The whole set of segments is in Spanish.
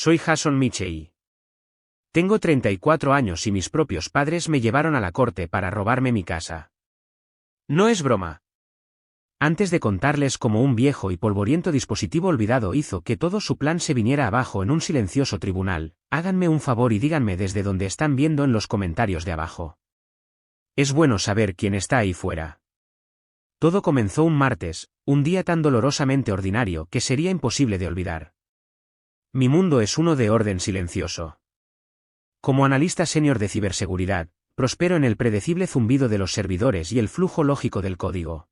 Soy Jason Michei. Tengo 34 años y mis propios padres me llevaron a la corte para robarme mi casa. No es broma. Antes de contarles cómo un viejo y polvoriento dispositivo olvidado hizo que todo su plan se viniera abajo en un silencioso tribunal, háganme un favor y díganme desde donde están viendo en los comentarios de abajo. Es bueno saber quién está ahí fuera. Todo comenzó un martes, un día tan dolorosamente ordinario que sería imposible de olvidar. Mi mundo es uno de orden silencioso. Como analista senior de ciberseguridad, prospero en el predecible zumbido de los servidores y el flujo lógico del código.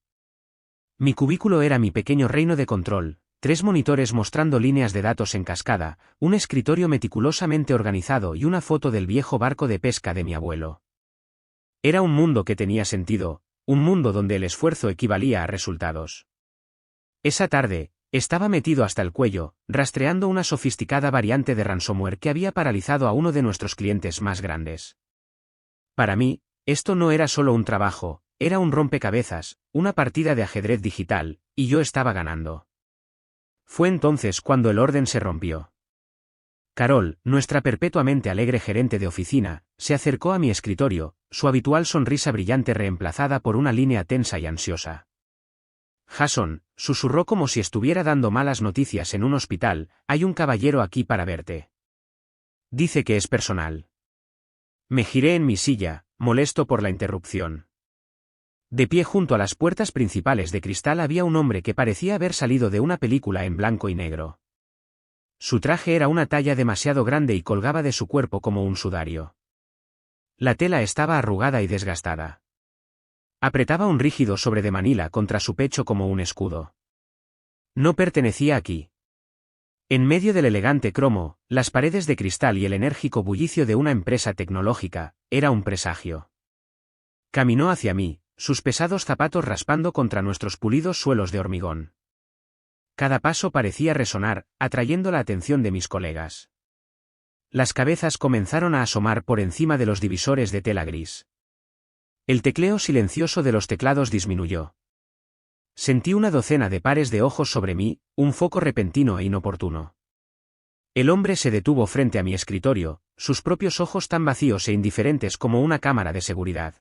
Mi cubículo era mi pequeño reino de control, 3 monitores mostrando líneas de datos en cascada, un escritorio meticulosamente organizado y una foto del viejo barco de pesca de mi abuelo. Era un mundo que tenía sentido, un mundo donde el esfuerzo equivalía a resultados. Esa tarde, estaba metido hasta el cuello, rastreando una sofisticada variante de ransomware que había paralizado a uno de nuestros clientes más grandes. Para mí, esto no era solo un trabajo, era un rompecabezas, una partida de ajedrez digital, y yo estaba ganando. Fue entonces cuando el orden se rompió. Carol, nuestra perpetuamente alegre gerente de oficina, se acercó a mi escritorio, su habitual sonrisa brillante reemplazada por una línea tensa y ansiosa. Jason, susurró como si estuviera dando malas noticias en un hospital, hay un caballero aquí para verte. Dice que es personal. Me giré en mi silla, molesto por la interrupción. De pie junto a las puertas principales de cristal había un hombre que parecía haber salido de una película en blanco y negro. Su traje era una talla demasiado grande y colgaba de su cuerpo como un sudario. La tela estaba arrugada y desgastada. Apretaba un rígido sobre de Manila contra su pecho como un escudo. No pertenecía aquí. En medio del elegante cromo, las paredes de cristal y el enérgico bullicio de una empresa tecnológica, era un presagio. Caminó hacia mí, sus pesados zapatos raspando contra nuestros pulidos suelos de hormigón. Cada paso parecía resonar, atrayendo la atención de mis colegas. Las cabezas comenzaron a asomar por encima de los divisores de tela gris. El tecleo silencioso de los teclados disminuyó. Sentí una docena de pares de ojos sobre mí, un foco repentino e inoportuno. El hombre se detuvo frente a mi escritorio, sus propios ojos tan vacíos e indiferentes como una cámara de seguridad.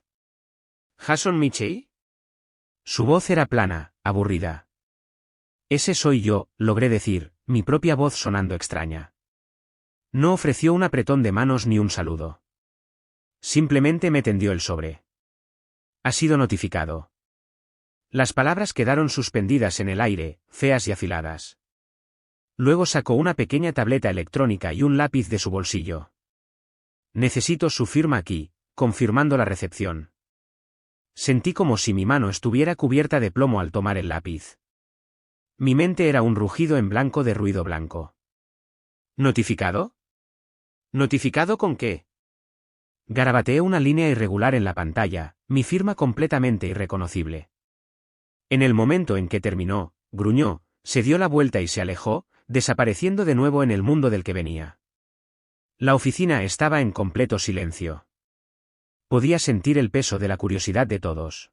¿Jason Michei? Su voz era plana, aburrida. Ese soy yo, logré decir, mi propia voz sonando extraña. No ofreció un apretón de manos ni un saludo. Simplemente me tendió el sobre. Ha sido notificado. Las palabras quedaron suspendidas en el aire, feas y afiladas. Luego sacó una pequeña tableta electrónica y un lápiz de su bolsillo. Necesito su firma aquí, confirmando la recepción. Sentí como si mi mano estuviera cubierta de plomo al tomar el lápiz. Mi mente era un rugido en blanco de ruido blanco. ¿Notificado? ¿Notificado con qué? Garabateé una línea irregular en la pantalla, mi firma completamente irreconocible. En el momento en que terminó, gruñó, se dio la vuelta y se alejó, desapareciendo de nuevo en el mundo del que venía. La oficina estaba en completo silencio. Podía sentir el peso de la curiosidad de todos.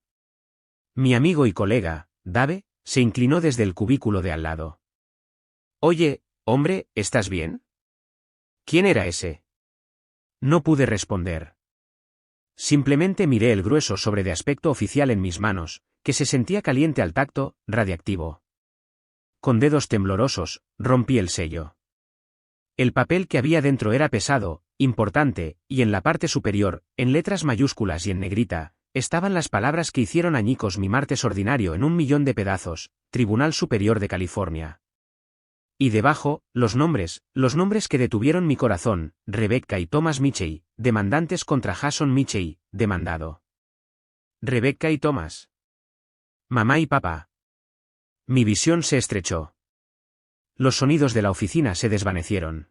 Mi amigo y colega, Dave, se inclinó desde el cubículo de al lado. Oye, hombre, ¿estás bien? ¿Quién era ese? No pude responder. Simplemente miré el grueso sobre de aspecto oficial en mis manos, que se sentía caliente al tacto, radiactivo. Con dedos temblorosos, rompí el sello. El papel que había dentro era pesado, importante, y en la parte superior, en letras mayúsculas y en negrita, estaban las palabras que hicieron añicos mi martes ordinario en 1.000.000 de pedazos, Tribunal Superior de California. Y debajo, los nombres que detuvieron mi corazón, Rebecca y Thomas Michei, demandantes contra Jason Michei, demandado. Rebecca y Thomas. Mamá y papá. Mi visión se estrechó. Los sonidos de la oficina se desvanecieron.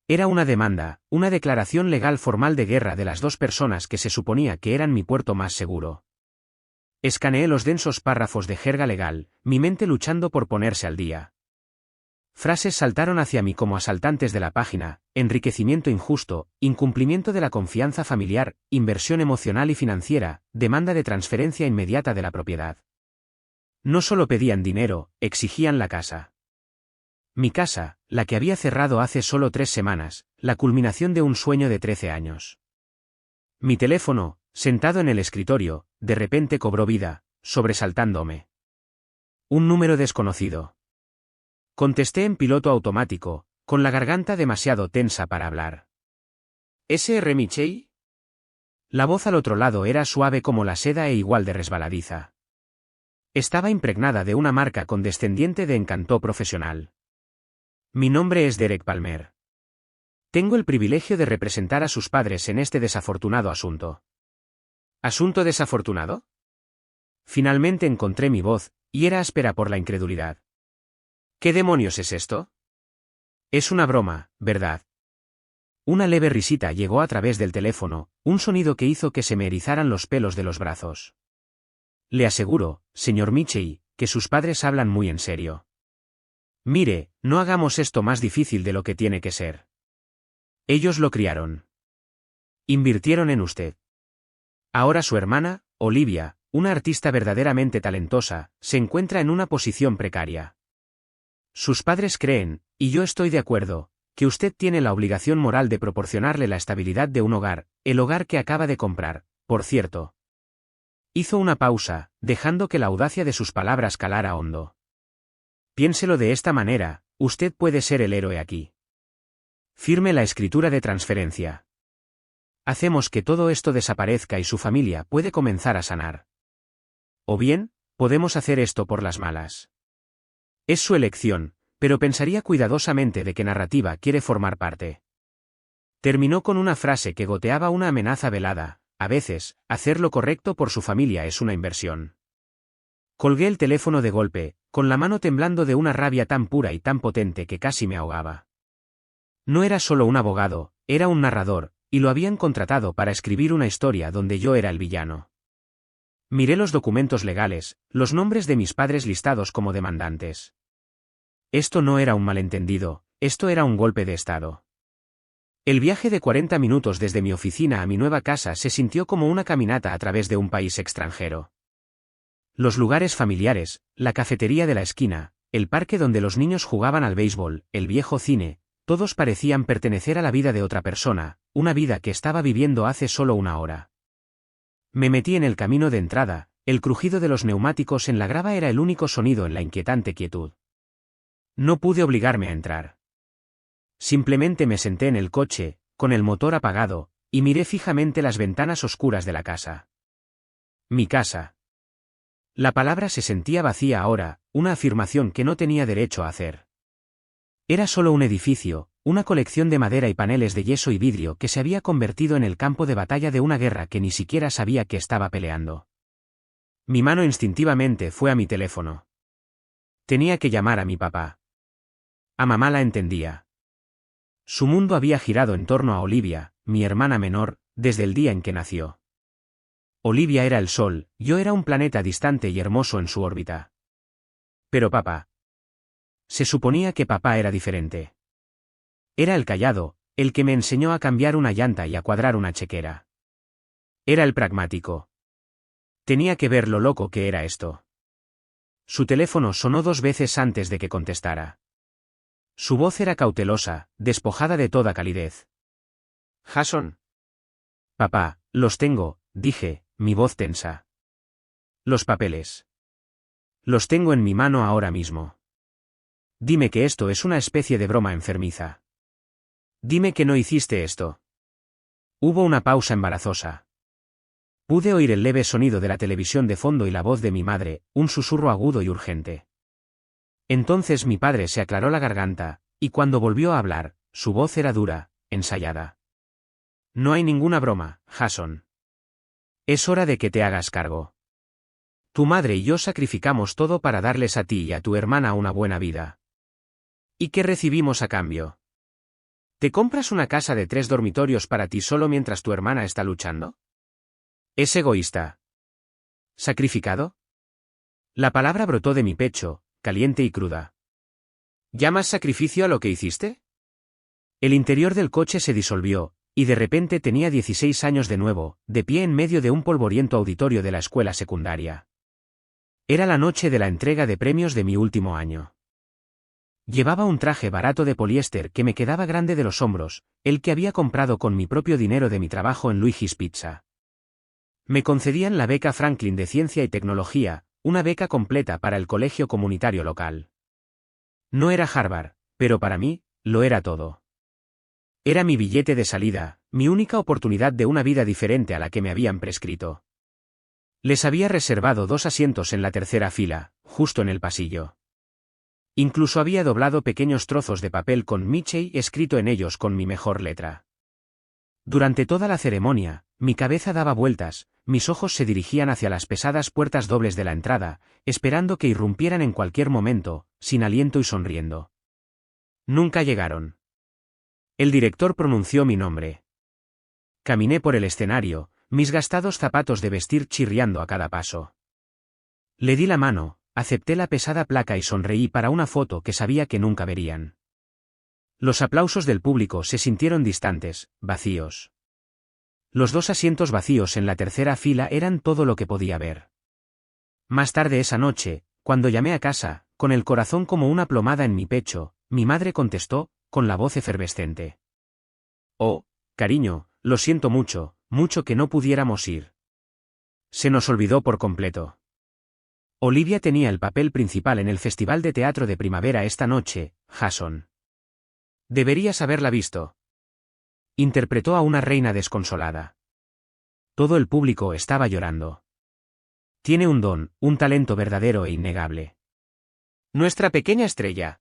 Era una demanda, una declaración legal formal de guerra de las dos personas que se suponía que eran mi puerto más seguro. Escaneé los densos párrafos de jerga legal, mi mente luchando por ponerse al día. Frases saltaron hacia mí como asaltantes de la página: enriquecimiento injusto, incumplimiento de la confianza familiar, inversión emocional y financiera, demanda de transferencia inmediata de la propiedad. No solo pedían dinero, exigían la casa. Mi casa, la que había cerrado hace solo 3 semanas, la culminación de un sueño de 13 años. Mi teléfono, sentado en el escritorio, de repente cobró vida, sobresaltándome. Un número desconocido. Contesté en piloto automático, con la garganta demasiado tensa para hablar. ¿S.R. Michei? La voz al otro lado era suave como la seda e igual de resbaladiza. Estaba impregnada de una marca condescendiente de encanto profesional. Mi nombre es Derek Palmer. Tengo el privilegio de representar a sus padres en este desafortunado asunto. ¿Asunto desafortunado? Finalmente encontré mi voz, y era áspera por la incredulidad. ¿Qué demonios es esto? Es una broma, ¿verdad? Una leve risita llegó a través del teléfono, un sonido que hizo que se me erizaran los pelos de los brazos. Le aseguro, señor Michei, que sus padres hablan muy en serio. Mire, no hagamos esto más difícil de lo que tiene que ser. Ellos lo criaron. Invirtieron en usted. Ahora su hermana, Olivia, una artista verdaderamente talentosa, se encuentra en una posición precaria. Sus padres creen, y yo estoy de acuerdo, que usted tiene la obligación moral de proporcionarle la estabilidad de un hogar, el hogar que acaba de comprar, por cierto. Hizo una pausa, dejando que la audacia de sus palabras calara hondo. Piénselo de esta manera, usted puede ser el héroe aquí. Firme la escritura de transferencia. Hacemos que todo esto desaparezca y su familia puede comenzar a sanar. O bien, podemos hacer esto por las malas. Es su elección, pero pensaría cuidadosamente de qué narrativa quiere formar parte. Terminó con una frase que goteaba una amenaza velada: a veces, hacer lo correcto por su familia es una inversión. Colgué el teléfono de golpe, con la mano temblando de una rabia tan pura y tan potente que casi me ahogaba. No era solo un abogado, era un narrador, y lo habían contratado para escribir una historia donde yo era el villano. Miré los documentos legales, los nombres de mis padres listados como demandantes. Esto no era un malentendido, esto era un golpe de estado. El viaje de 40 minutos desde mi oficina a mi nueva casa se sintió como una caminata a través de un país extranjero. Los lugares familiares, la cafetería de la esquina, el parque donde los niños jugaban al béisbol, el viejo cine, todos parecían pertenecer a la vida de otra persona, una vida que estaba viviendo hace solo una hora. Me metí en el camino de entrada, el crujido de los neumáticos en la grava era el único sonido en la inquietante quietud. No pude obligarme a entrar. Simplemente me senté en el coche, con el motor apagado, y miré fijamente las ventanas oscuras de la casa. Mi casa. La palabra se sentía vacía ahora, una afirmación que no tenía derecho a hacer. Era solo un edificio, una colección de madera y paneles de yeso y vidrio que se había convertido en el campo de batalla de una guerra que ni siquiera sabía que estaba peleando. Mi mano instintivamente fue a mi teléfono. Tenía que llamar a mi papá. A mamá la entendía. Su mundo había girado en torno a Olivia, mi hermana menor, desde el día en que nació. Olivia era el sol, yo era un planeta distante y hermoso en su órbita. Pero papá. Se suponía que papá era diferente. Era el callado, el que me enseñó a cambiar una llanta y a cuadrar una chequera. Era el pragmático. Tenía que ver lo loco que era esto. Su teléfono sonó 2 veces antes de que contestara. Su voz era cautelosa, despojada de toda calidez. Jason. Papá, los tengo, dije, mi voz tensa. Los papeles. Los tengo en mi mano ahora mismo. Dime que esto es una especie de broma enfermiza. Dime que no hiciste esto. Hubo una pausa embarazosa. Pude oír el leve sonido de la televisión de fondo y la voz de mi madre, un susurro agudo y urgente. Entonces mi padre se aclaró la garganta, y cuando volvió a hablar, su voz era dura, ensayada. No hay ninguna broma, Jason. Es hora de que te hagas cargo. Tu madre y yo sacrificamos todo para darles a ti y a tu hermana una buena vida. ¿Y qué recibimos a cambio? ¿Te compras una casa de 3 dormitorios para ti solo mientras tu hermana está luchando? ¿Es egoísta? ¿Sacrificado? La palabra brotó de mi pecho, caliente y cruda. ¿Llamas sacrificio a lo que hiciste? El interior del coche se disolvió, y de repente tenía 16 años de nuevo, de pie en medio de un polvoriento auditorio de la escuela secundaria. Era la noche de la entrega de premios de mi último año. Llevaba un traje barato de poliéster que me quedaba grande de los hombros, el que había comprado con mi propio dinero de mi trabajo en Luigi's Pizza. Me concedían la beca Franklin de Ciencia y Tecnología, una beca completa para el colegio comunitario local. No era Harvard, pero para mí, lo era todo. Era mi billete de salida, mi única oportunidad de una vida diferente a la que me habían prescrito. Les había reservado 2 asientos en la tercera fila, justo en el pasillo. Incluso había doblado pequeños trozos de papel con Mickey escrito en ellos con mi mejor letra. Durante toda la ceremonia, mi cabeza daba vueltas, mis ojos se dirigían hacia las pesadas puertas dobles de la entrada, esperando que irrumpieran en cualquier momento, sin aliento y sonriendo. Nunca llegaron. El director pronunció mi nombre. Caminé por el escenario, mis gastados zapatos de vestir chirriando a cada paso. Le di la mano, acepté la pesada placa y sonreí para una foto que sabía que nunca verían. Los aplausos del público se sintieron distantes, vacíos. Los 2 asientos vacíos en la tercera fila eran todo lo que podía ver. Más tarde esa noche, cuando llamé a casa, con el corazón como una plomada en mi pecho, mi madre contestó, con la voz efervescente. Oh, cariño, lo siento mucho, mucho que no pudiéramos ir. Se nos olvidó por completo. Olivia tenía el papel principal en el Festival de Teatro de Primavera esta noche, Jason. Deberías haberla visto. Interpretó a una reina desconsolada. Todo el público estaba llorando. Tiene un don, un talento verdadero e innegable. Nuestra pequeña estrella.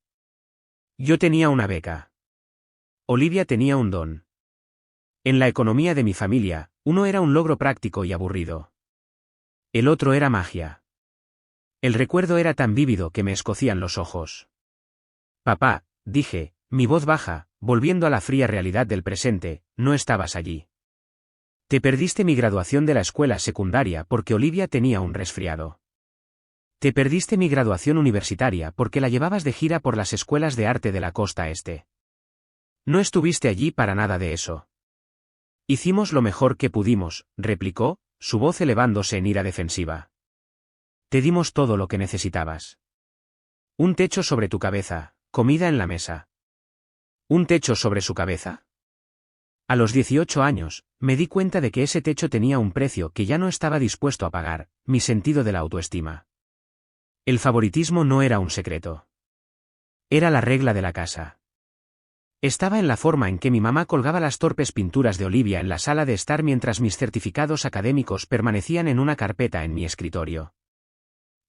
Yo tenía una beca. Olivia tenía un don. En la economía de mi familia, uno era un logro práctico y aburrido. El otro era magia. El recuerdo era tan vívido que me escocían los ojos. Papá, dije, mi voz baja, volviendo a la fría realidad del presente, no estabas allí. Te perdiste mi graduación de la escuela secundaria porque Olivia tenía un resfriado. Te perdiste mi graduación universitaria porque la llevabas de gira por las escuelas de arte de la costa este. No estuviste allí para nada de eso. Hicimos lo mejor que pudimos, replicó, su voz elevándose en ira defensiva. Te dimos todo lo que necesitabas. Un techo sobre tu cabeza, comida en la mesa. ¿Un techo sobre su cabeza? A los 18 años, me di cuenta de que ese techo tenía un precio que ya no estaba dispuesto a pagar, mi sentido de la autoestima. El favoritismo no era un secreto. Era la regla de la casa. Estaba en la forma en que mi mamá colgaba las torpes pinturas de Olivia en la sala de estar mientras mis certificados académicos permanecían en una carpeta en mi escritorio.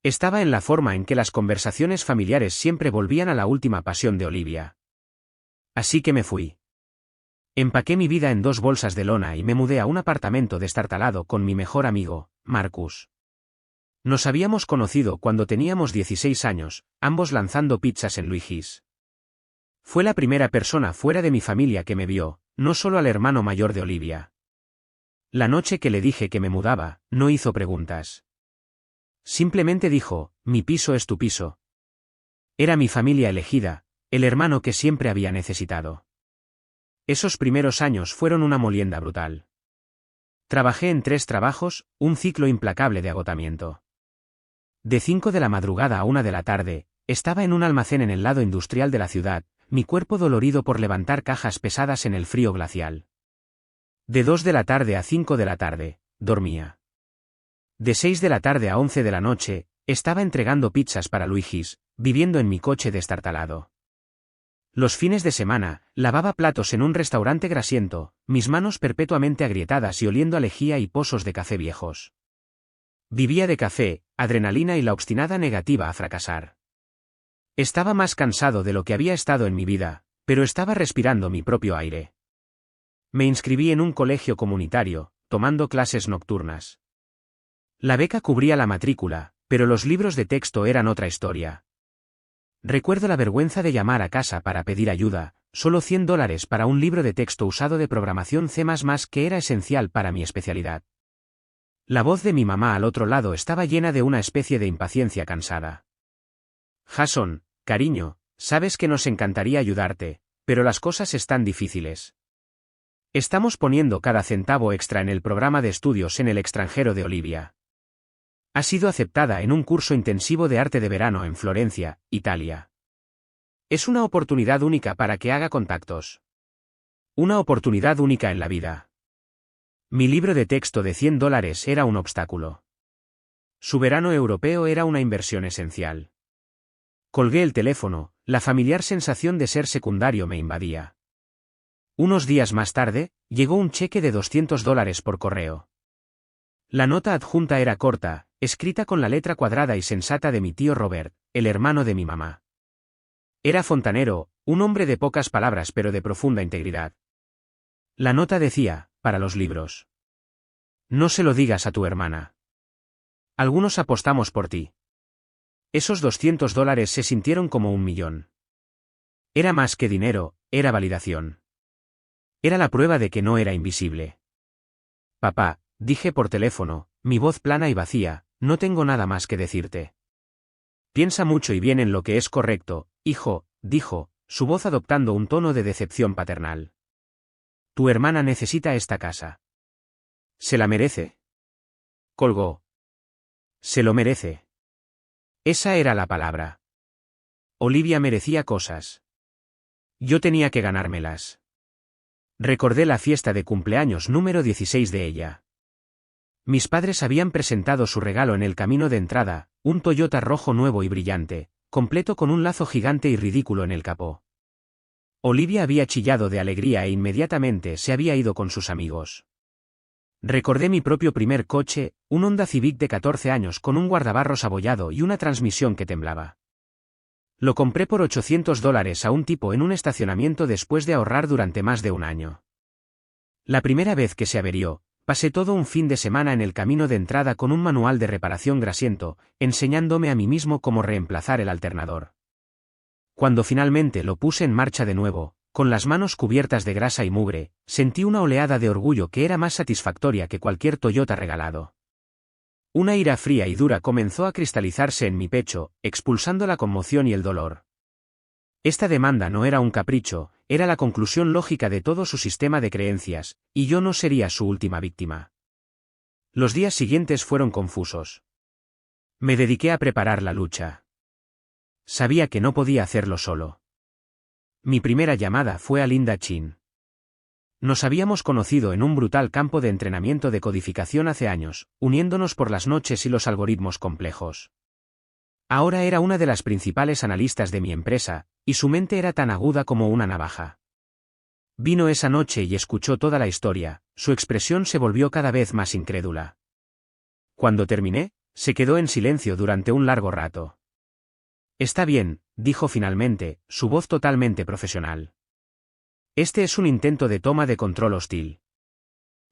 Estaba en la forma en que las conversaciones familiares siempre volvían a la última pasión de Olivia. Así que me fui. Empaqué mi vida en 2 bolsas de lona y me mudé a un apartamento destartalado con mi mejor amigo, Marcus. Nos habíamos conocido cuando teníamos 16 años, ambos lanzando pizzas en Luigi's. Fue la primera persona fuera de mi familia que me vio, no solo al hermano mayor de Olivia. La noche que le dije que me mudaba, no hizo preguntas. Simplemente dijo, mi piso es tu piso. Era mi familia elegida, el hermano que siempre había necesitado. Esos primeros años fueron una molienda brutal. Trabajé en 3 trabajos, un ciclo implacable de agotamiento. De 5 de la madrugada a 1 de la tarde, estaba en un almacén en el lado industrial de la ciudad, mi cuerpo dolorido por levantar cajas pesadas en el frío glacial. De 2 de la tarde a 5 de la tarde, dormía. De 6 de la tarde a 11 de la noche, estaba entregando pizzas para Luigi's, viviendo en mi coche destartalado. Los fines de semana, lavaba platos en un restaurante grasiento, mis manos perpetuamente agrietadas y oliendo a lejía y pozos de café viejos. Vivía de café, adrenalina y la obstinada negativa a fracasar. Estaba más cansado de lo que había estado en mi vida, pero estaba respirando mi propio aire. Me inscribí en un colegio comunitario, tomando clases nocturnas. La beca cubría la matrícula, pero los libros de texto eran otra historia. Recuerdo la vergüenza de llamar a casa para pedir ayuda, solo $100 para un libro de texto usado de programación C++ que era esencial para mi especialidad. La voz de mi mamá al otro lado estaba llena de una especie de impaciencia cansada. Jason, cariño, sabes que nos encantaría ayudarte, pero las cosas están difíciles. Estamos poniendo cada centavo extra en el programa de estudios en el extranjero de Olivia. Ha sido aceptada en un curso intensivo de arte de verano en Florencia, Italia. Es una oportunidad única para que haga contactos. Una oportunidad única en la vida. Mi libro de texto de $100 era un obstáculo. Su verano europeo era una inversión esencial. Colgué el teléfono, la familiar sensación de ser secundario me invadía. Unos días más tarde, llegó un cheque de $200 por correo. La nota adjunta era corta, escrita con la letra cuadrada y sensata de mi tío Robert, el hermano de mi mamá. Era fontanero, un hombre de pocas palabras pero de profunda integridad. La nota decía, para los libros. No se lo digas a tu hermana. Algunos apostamos por ti. Esos $200 se sintieron como $1.000.000. Era más que dinero, era validación. Era la prueba de que no era invisible. Papá, dije por teléfono, mi voz plana y vacía, no tengo nada más que decirte. Piensa mucho y bien en lo que es correcto, hijo, dijo, su voz adoptando un tono de decepción paternal. Tu hermana necesita esta casa. ¿Se la merece? Colgó. Se lo merece. Esa era la palabra. Olivia merecía cosas. Yo tenía que ganármelas. Recordé la fiesta de cumpleaños número 16 de ella. Mis padres habían presentado su regalo en el camino de entrada, un Toyota rojo nuevo y brillante, completo con un lazo gigante y ridículo en el capó. Olivia había chillado de alegría e inmediatamente se había ido con sus amigos. Recordé mi propio primer coche, un Honda Civic de 14 años con un guardabarros abollado y una transmisión que temblaba. Lo compré por $800 a un tipo en un estacionamiento después de ahorrar durante más de un año. La primera vez que se averió, pasé todo un fin de semana en el camino de entrada con un manual de reparación grasiento, enseñándome a mí mismo cómo reemplazar el alternador. Cuando finalmente lo puse en marcha de nuevo, con las manos cubiertas de grasa y mugre, sentí una oleada de orgullo que era más satisfactoria que cualquier Toyota regalado. Una ira fría y dura comenzó a cristalizarse en mi pecho, expulsando la conmoción y el dolor. Esta demanda no era un capricho, era la conclusión lógica de todo su sistema de creencias, y yo no sería su última víctima. Los días siguientes fueron confusos. Me dediqué a preparar la lucha. Sabía que no podía hacerlo solo. Mi primera llamada fue a Linda Chin. Nos habíamos conocido en un brutal campo de entrenamiento de codificación hace años, uniéndonos por las noches y los algoritmos complejos. Ahora era una de las principales analistas de mi empresa, y su mente era tan aguda como una navaja. Vino esa noche y escuchó toda la historia, su expresión se volvió cada vez más incrédula. Cuando terminé, se quedó en silencio durante un largo rato. Está bien, dijo finalmente, su voz totalmente profesional. Este es un intento de toma de control hostil.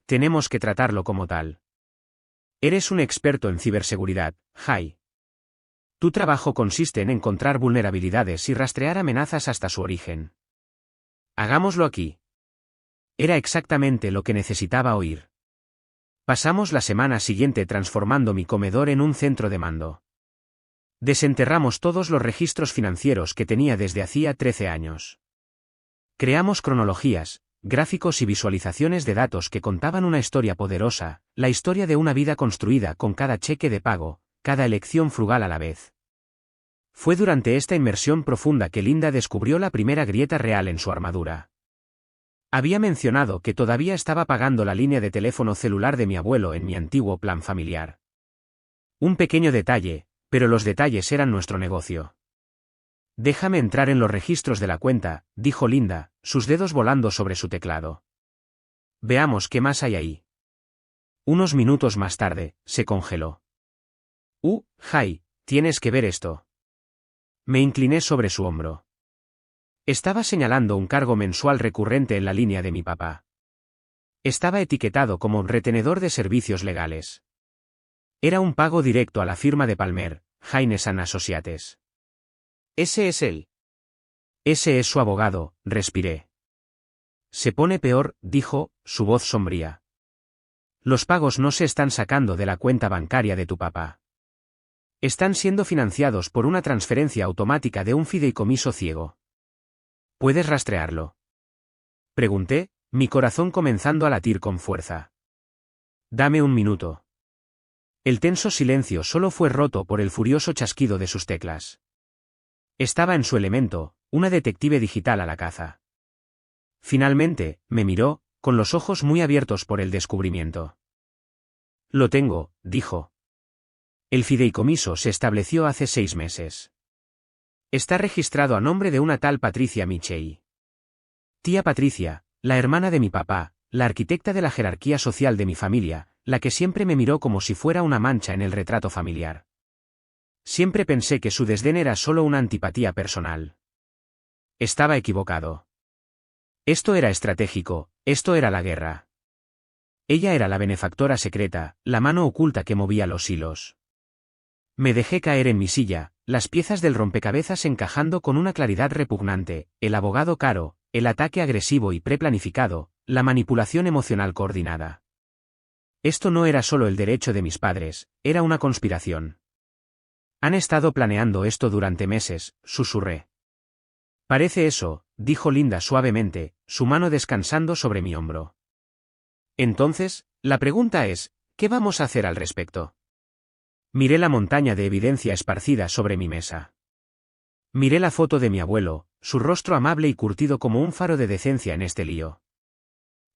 Tenemos que tratarlo como tal. Eres un experto en ciberseguridad, Jai. Tu trabajo consiste en encontrar vulnerabilidades y rastrear amenazas hasta su origen. Hagámoslo aquí. Era exactamente lo que necesitaba oír. Pasamos la semana siguiente transformando mi comedor en un centro de mando. Desenterramos todos los registros financieros que tenía desde hacía 13 años. Creamos cronologías, gráficos y visualizaciones de datos que contaban una historia poderosa, la historia de una vida construida con cada cheque de pago, cada elección frugal a la vez. Fue durante esta inmersión profunda que Linda descubrió la primera grieta real en su armadura. Había mencionado que todavía estaba pagando la línea de teléfono celular de mi abuelo en mi antiguo plan familiar. Un pequeño detalle, pero los detalles eran nuestro negocio. Déjame entrar en los registros de la cuenta, dijo Linda, sus dedos volando sobre su teclado. Veamos qué más hay ahí. Unos minutos más tarde, se congeló. Jai, tienes que ver esto. Me incliné sobre su hombro. Estaba señalando un cargo mensual recurrente en la línea de mi papá. Estaba etiquetado como retenedor de servicios legales. Era un pago directo a la firma de Palmer, Haynes & Associates. Ese es él. Ese es su abogado, respiré. Se pone peor, dijo, su voz sombría. Los pagos no se están sacando de la cuenta bancaria de tu papá. Están siendo financiados por una transferencia automática de un fideicomiso ciego. ¿Puedes rastrearlo? Pregunté, mi corazón comenzando a latir con fuerza. Dame un minuto. El tenso silencio solo fue roto por el furioso chasquido de sus teclas. Estaba en su elemento, una detective digital a la caza. Finalmente, me miró, con los ojos muy abiertos por el descubrimiento. Lo tengo, dijo. El fideicomiso se estableció hace 6 meses. Está registrado a nombre de una tal Patricia Michei. Tía Patricia, la hermana de mi papá, la arquitecta de la jerarquía social de mi familia, la que siempre me miró como si fuera una mancha en el retrato familiar. Siempre pensé que su desdén era solo una antipatía personal. Estaba equivocado. Esto era estratégico, esto era la guerra. Ella era la benefactora secreta, la mano oculta que movía los hilos. Me dejé caer en mi silla, las piezas del rompecabezas encajando con una claridad repugnante, el abogado caro, el ataque agresivo y preplanificado, la manipulación emocional coordinada. Esto no era solo el derecho de mis padres, era una conspiración. Han estado planeando esto durante meses, susurré. Parece eso, dijo Linda suavemente, su mano descansando sobre mi hombro. Entonces, la pregunta es, ¿qué vamos a hacer al respecto? Miré la montaña de evidencia esparcida sobre mi mesa. Miré la foto de mi abuelo, su rostro amable y curtido como un faro de decencia en este lío.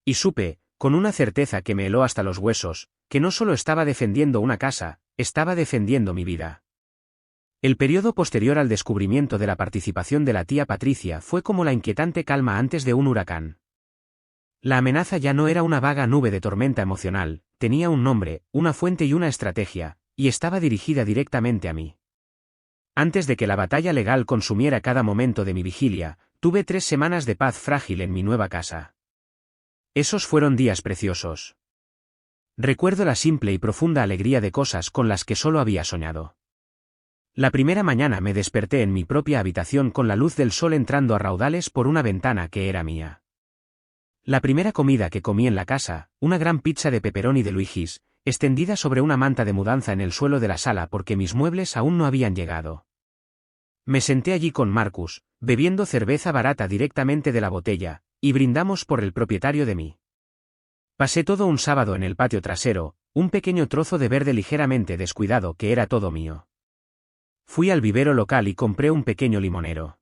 Y supe, con una certeza que me heló hasta los huesos, que no solo estaba defendiendo una casa, estaba defendiendo mi vida. El periodo posterior al descubrimiento de la participación de la tía Patricia fue como la inquietante calma antes de un huracán. La amenaza ya no era una vaga nube de tormenta emocional, tenía un nombre, una fuente y una estrategia, y estaba dirigida directamente a mí. Antes de que la batalla legal consumiera cada momento de mi vigilia, tuve 3 semanas de paz frágil en mi nueva casa. Esos fueron días preciosos. Recuerdo la simple y profunda alegría de cosas con las que solo había soñado. La primera mañana me desperté en mi propia habitación con la luz del sol entrando a raudales por una ventana que era mía. La primera comida que comí en la casa, una gran pizza de pepperoni de Luigi's, extendida sobre una manta de mudanza en el suelo de la sala porque mis muebles aún no habían llegado. Me senté allí con Marcus, bebiendo cerveza barata directamente de la botella, y brindamos por el propietario de mí. Pasé todo un sábado en el patio trasero, un pequeño trozo de verde ligeramente descuidado que era todo mío. Fui al vivero local y compré un pequeño limonero.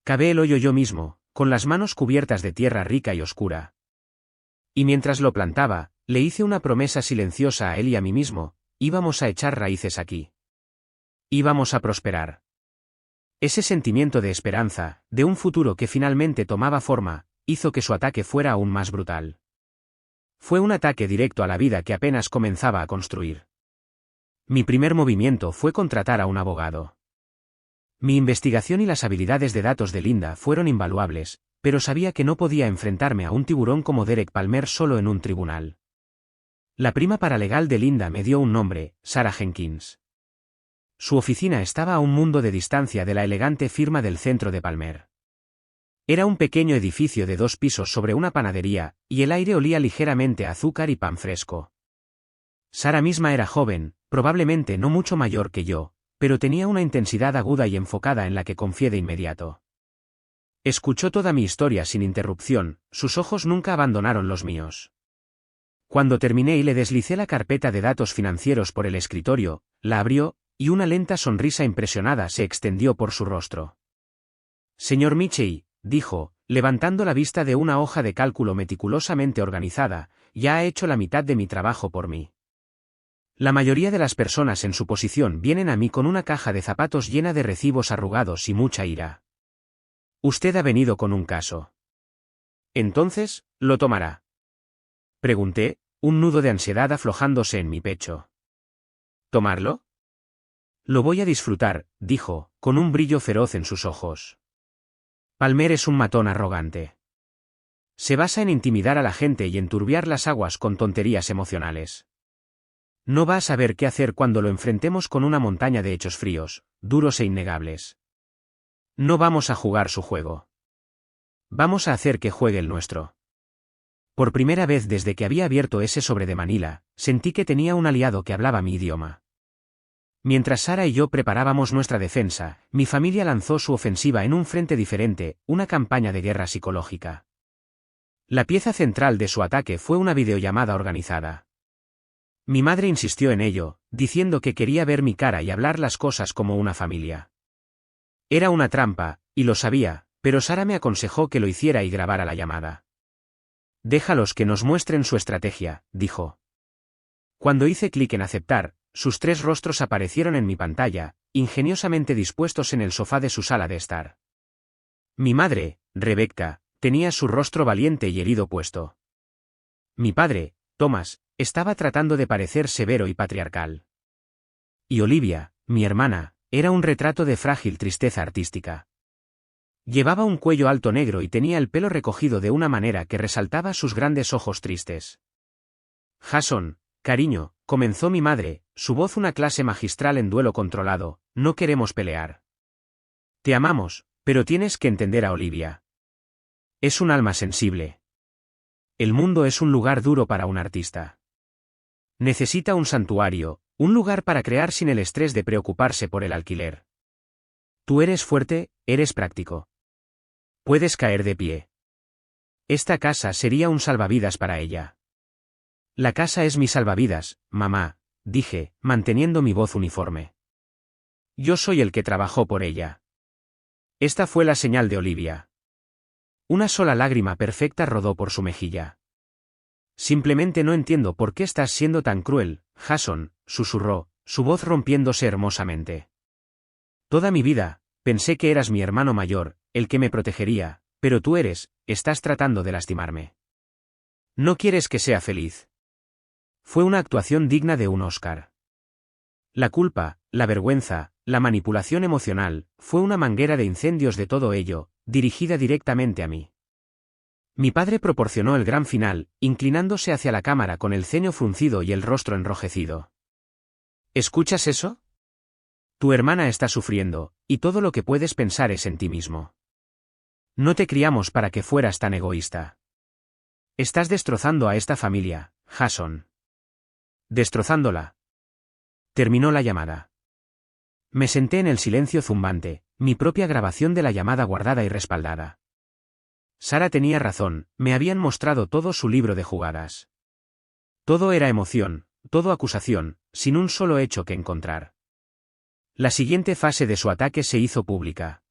Cavé el hoyo yo mismo, con las manos cubiertas de tierra rica y oscura. Y mientras lo plantaba, le hice una promesa silenciosa a él y a mí mismo: íbamos a echar raíces aquí. Íbamos a prosperar. Ese sentimiento de esperanza, de un futuro que finalmente tomaba forma, hizo que su ataque fuera aún más brutal. Fue un ataque directo a la vida que apenas comenzaba a construir. Mi primer movimiento fue contratar a un abogado. Mi investigación y las habilidades de datos de Linda fueron invaluables, pero sabía que no podía enfrentarme a un tiburón como Derek Palmer solo en un tribunal. La prima paralegal de Linda me dio un nombre, Sarah Jenkins. Su oficina estaba a un mundo de distancia de la elegante firma del centro de Palmer. Era un pequeño edificio de 2 pisos sobre una panadería, y el aire olía ligeramente a azúcar y pan fresco. Sarah misma era joven, probablemente no mucho mayor que yo, pero tenía una intensidad aguda y enfocada en la que confié de inmediato. Escuchó toda mi historia sin interrupción, sus ojos nunca abandonaron los míos. Cuando terminé y le deslicé la carpeta de datos financieros por el escritorio, la abrió, y una lenta sonrisa impresionada se extendió por su rostro. Señor Michei, dijo, levantando la vista de una hoja de cálculo meticulosamente organizada, ya ha hecho la mitad de mi trabajo por mí. La mayoría de las personas en su posición vienen a mí con una caja de zapatos llena de recibos arrugados y mucha ira. Usted ha venido con un caso. Entonces, ¿lo tomará? Pregunté, un nudo de ansiedad aflojándose en mi pecho. ¿Tomarlo? Lo voy a disfrutar, dijo, con un brillo feroz en sus ojos. Palmer es un matón arrogante. Se basa en intimidar a la gente y enturbiar las aguas con tonterías emocionales. No va a saber qué hacer cuando lo enfrentemos con una montaña de hechos fríos, duros e innegables. No vamos a jugar su juego. Vamos a hacer que juegue el nuestro. Por primera vez desde que había abierto ese sobre de Manila, sentí que tenía un aliado que hablaba mi idioma. Mientras Sarah y yo preparábamos nuestra defensa, mi familia lanzó su ofensiva en un frente diferente, una campaña de guerra psicológica. La pieza central de su ataque fue una videollamada organizada. Mi madre insistió en ello, diciendo que quería ver mi cara y hablar las cosas como una familia. Era una trampa, Y lo sabía, pero Sara me aconsejó que lo hiciera y grabara la llamada. Déjalos que nos muestren su estrategia, dijo. Cuando hice clic en aceptar, sus 3 rostros aparecieron en mi pantalla, ingeniosamente dispuestos en el sofá de su sala de estar. Mi madre, Rebecca, tenía su rostro valiente y herido puesto. Mi padre, Thomas, estaba tratando de parecer severo y patriarcal. Y Olivia, mi hermana, era un retrato de frágil tristeza artística. Llevaba un cuello alto negro y tenía el pelo recogido de una manera que resaltaba sus grandes ojos tristes. Jason, cariño, comenzó mi madre, su voz una clase magistral en duelo controlado, no queremos pelear. Te amamos, pero tienes que entender a Olivia. Es un alma sensible. El mundo es un lugar duro para un artista. Necesita un santuario, un lugar para crear sin el estrés de preocuparse por el alquiler. Tú eres fuerte, eres práctico. Puedes caer de pie. Esta casa sería un salvavidas para ella. La casa es mi salvavidas, mamá, dije, manteniendo mi voz uniforme. Yo soy el que trabajó por ella. Esta fue la señal de Olivia. Una sola lágrima perfecta rodó por su mejilla. Simplemente no entiendo por qué estás siendo tan cruel, Jason, susurró, su voz rompiéndose hermosamente. Toda mi vida, pensé que eras mi hermano mayor, el que me protegería, pero tú estás tratando de lastimarme. No quieres que sea feliz. Fue una actuación digna de un Oscar. La culpa, la vergüenza, la manipulación emocional, fue una manguera de incendios de todo ello, dirigida directamente a mí. Mi padre proporcionó el gran final, inclinándose hacia la cámara con el ceño fruncido y el rostro enrojecido. ¿Escuchas eso? Tu hermana está sufriendo, y todo lo que puedes pensar es en ti mismo. No te criamos para que fueras tan egoísta. Estás destrozando a esta familia, Jason. Destrozándola. Terminó la llamada. Me senté en el silencio zumbante, mi propia grabación de la llamada guardada y respaldada. Sara tenía razón, me habían mostrado todo su libro de jugadas. Todo era emoción, todo acusación, sin un solo hecho que encontrar. La siguiente fase de su ataque se hizo pública.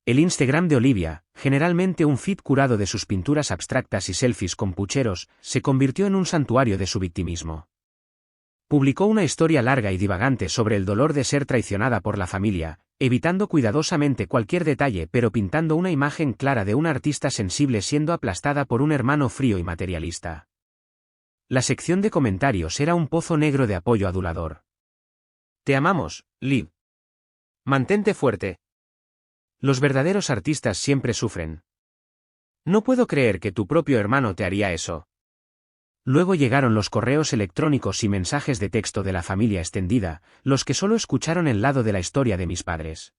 El Instagram de Olivia, generalmente un feed curado de sus pinturas abstractas y selfies con pucheros, se convirtió en un santuario de su victimismo. Publicó una historia larga y divagante sobre el dolor de ser traicionada por la familia, evitando cuidadosamente cualquier detalle pero pintando una imagen clara de una artista sensible siendo aplastada por un hermano frío y materialista. La sección de comentarios era un pozo negro de apoyo adulador. Te amamos, Liv. Mantente fuerte. Los verdaderos artistas siempre sufren. No puedo creer que tu propio hermano te haría eso. Luego llegaron los correos electrónicos y mensajes de texto de la familia extendida, los que solo escucharon el lado de la historia de mis padres.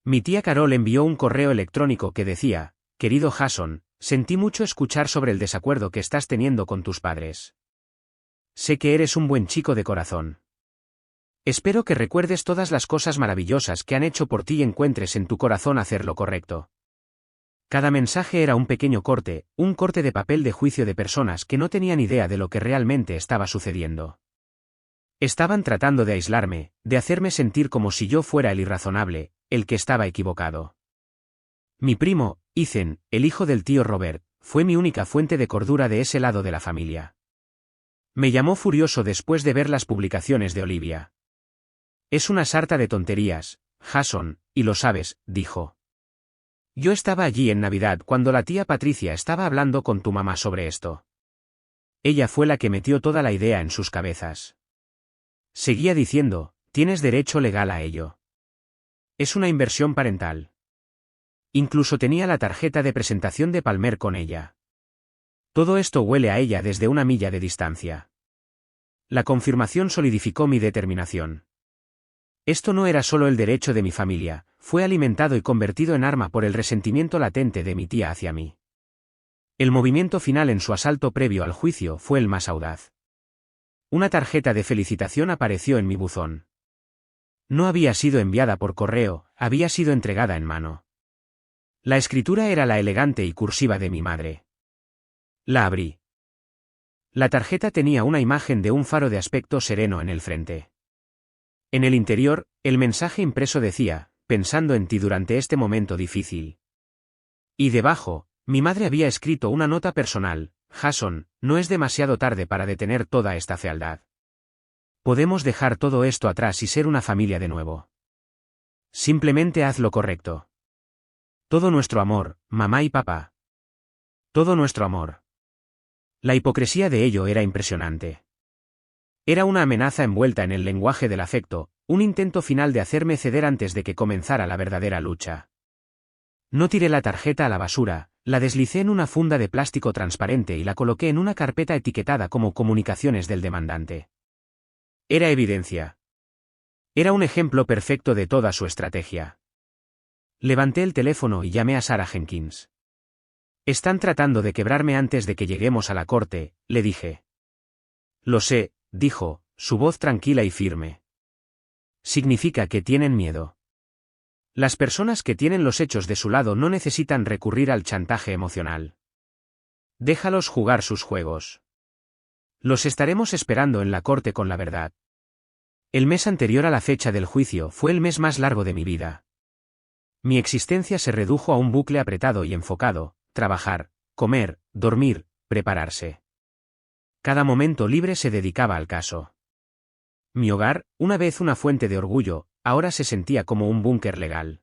Mi tía Carol envió un correo electrónico que decía: querido Jason, sentí mucho escuchar sobre el desacuerdo que estás teniendo con tus padres. Sé que eres un buen chico de corazón. Espero que recuerdes todas las cosas maravillosas que han hecho por ti y encuentres en tu corazón hacer lo correcto. Cada mensaje era un pequeño corte, un corte de papel de juicio de personas que no tenían idea de lo que realmente estaba sucediendo. Estaban tratando de aislarme, de hacerme sentir como si yo fuera el irrazonable, el que estaba equivocado. Mi primo, Ethan, el hijo del tío Robert, fue mi única fuente de cordura de ese lado de la familia. Me llamó furioso después de ver las publicaciones de Olivia. Es una sarta de tonterías, Jason, y lo sabes, dijo. Yo estaba allí en Navidad cuando la tía Patricia estaba hablando con tu mamá sobre esto. Ella fue la que metió toda la idea en sus cabezas. Seguía diciendo, tienes derecho legal a ello. Es una inversión parental. Incluso tenía la tarjeta de presentación de Palmer con ella. Todo esto huele a ella desde una milla de distancia. La confirmación solidificó mi determinación. Esto no era solo el derecho de mi familia, fue alimentado y convertido en arma por el resentimiento latente de mi tía hacia mí. El movimiento final en su asalto previo al juicio fue el más audaz. Una tarjeta de felicitación apareció en mi buzón. No había sido enviada por correo, había sido entregada en mano. La escritura era la elegante y cursiva de mi madre. La abrí. La tarjeta tenía una imagen de un faro de aspecto sereno en el frente. En el interior, el mensaje impreso decía: pensando en ti durante este momento difícil. Y debajo, mi madre había escrito una nota personal: Jason, no es demasiado tarde para detener toda esta fealdad. Podemos dejar todo esto atrás y ser una familia de nuevo. Simplemente haz lo correcto. Todo nuestro amor, mamá y papá. Todo nuestro amor. La hipocresía de ello era impresionante. Era una amenaza envuelta en el lenguaje del afecto, un intento final de hacerme ceder antes de que comenzara la verdadera lucha. No tiré la tarjeta a la basura, la deslicé en una funda de plástico transparente y la coloqué en una carpeta etiquetada como comunicaciones del demandante. Era evidencia. Era un ejemplo perfecto de toda su estrategia. Levanté el teléfono y llamé a Sarah Jenkins. Están tratando de quebrarme antes de que lleguemos a la corte, le dije. Lo sé, dijo, su voz tranquila y firme. Significa que tienen miedo. Las personas que tienen los hechos de su lado no necesitan recurrir al chantaje emocional. Déjalos jugar sus juegos. Los estaremos esperando en la corte con la verdad. El mes anterior a la fecha del juicio fue el mes más largo de mi vida. Mi existencia se redujo a un bucle apretado y enfocado: trabajar, comer, dormir, prepararse. Cada momento libre se dedicaba al caso. Mi hogar, una vez una fuente de orgullo, ahora se sentía como un búnker legal.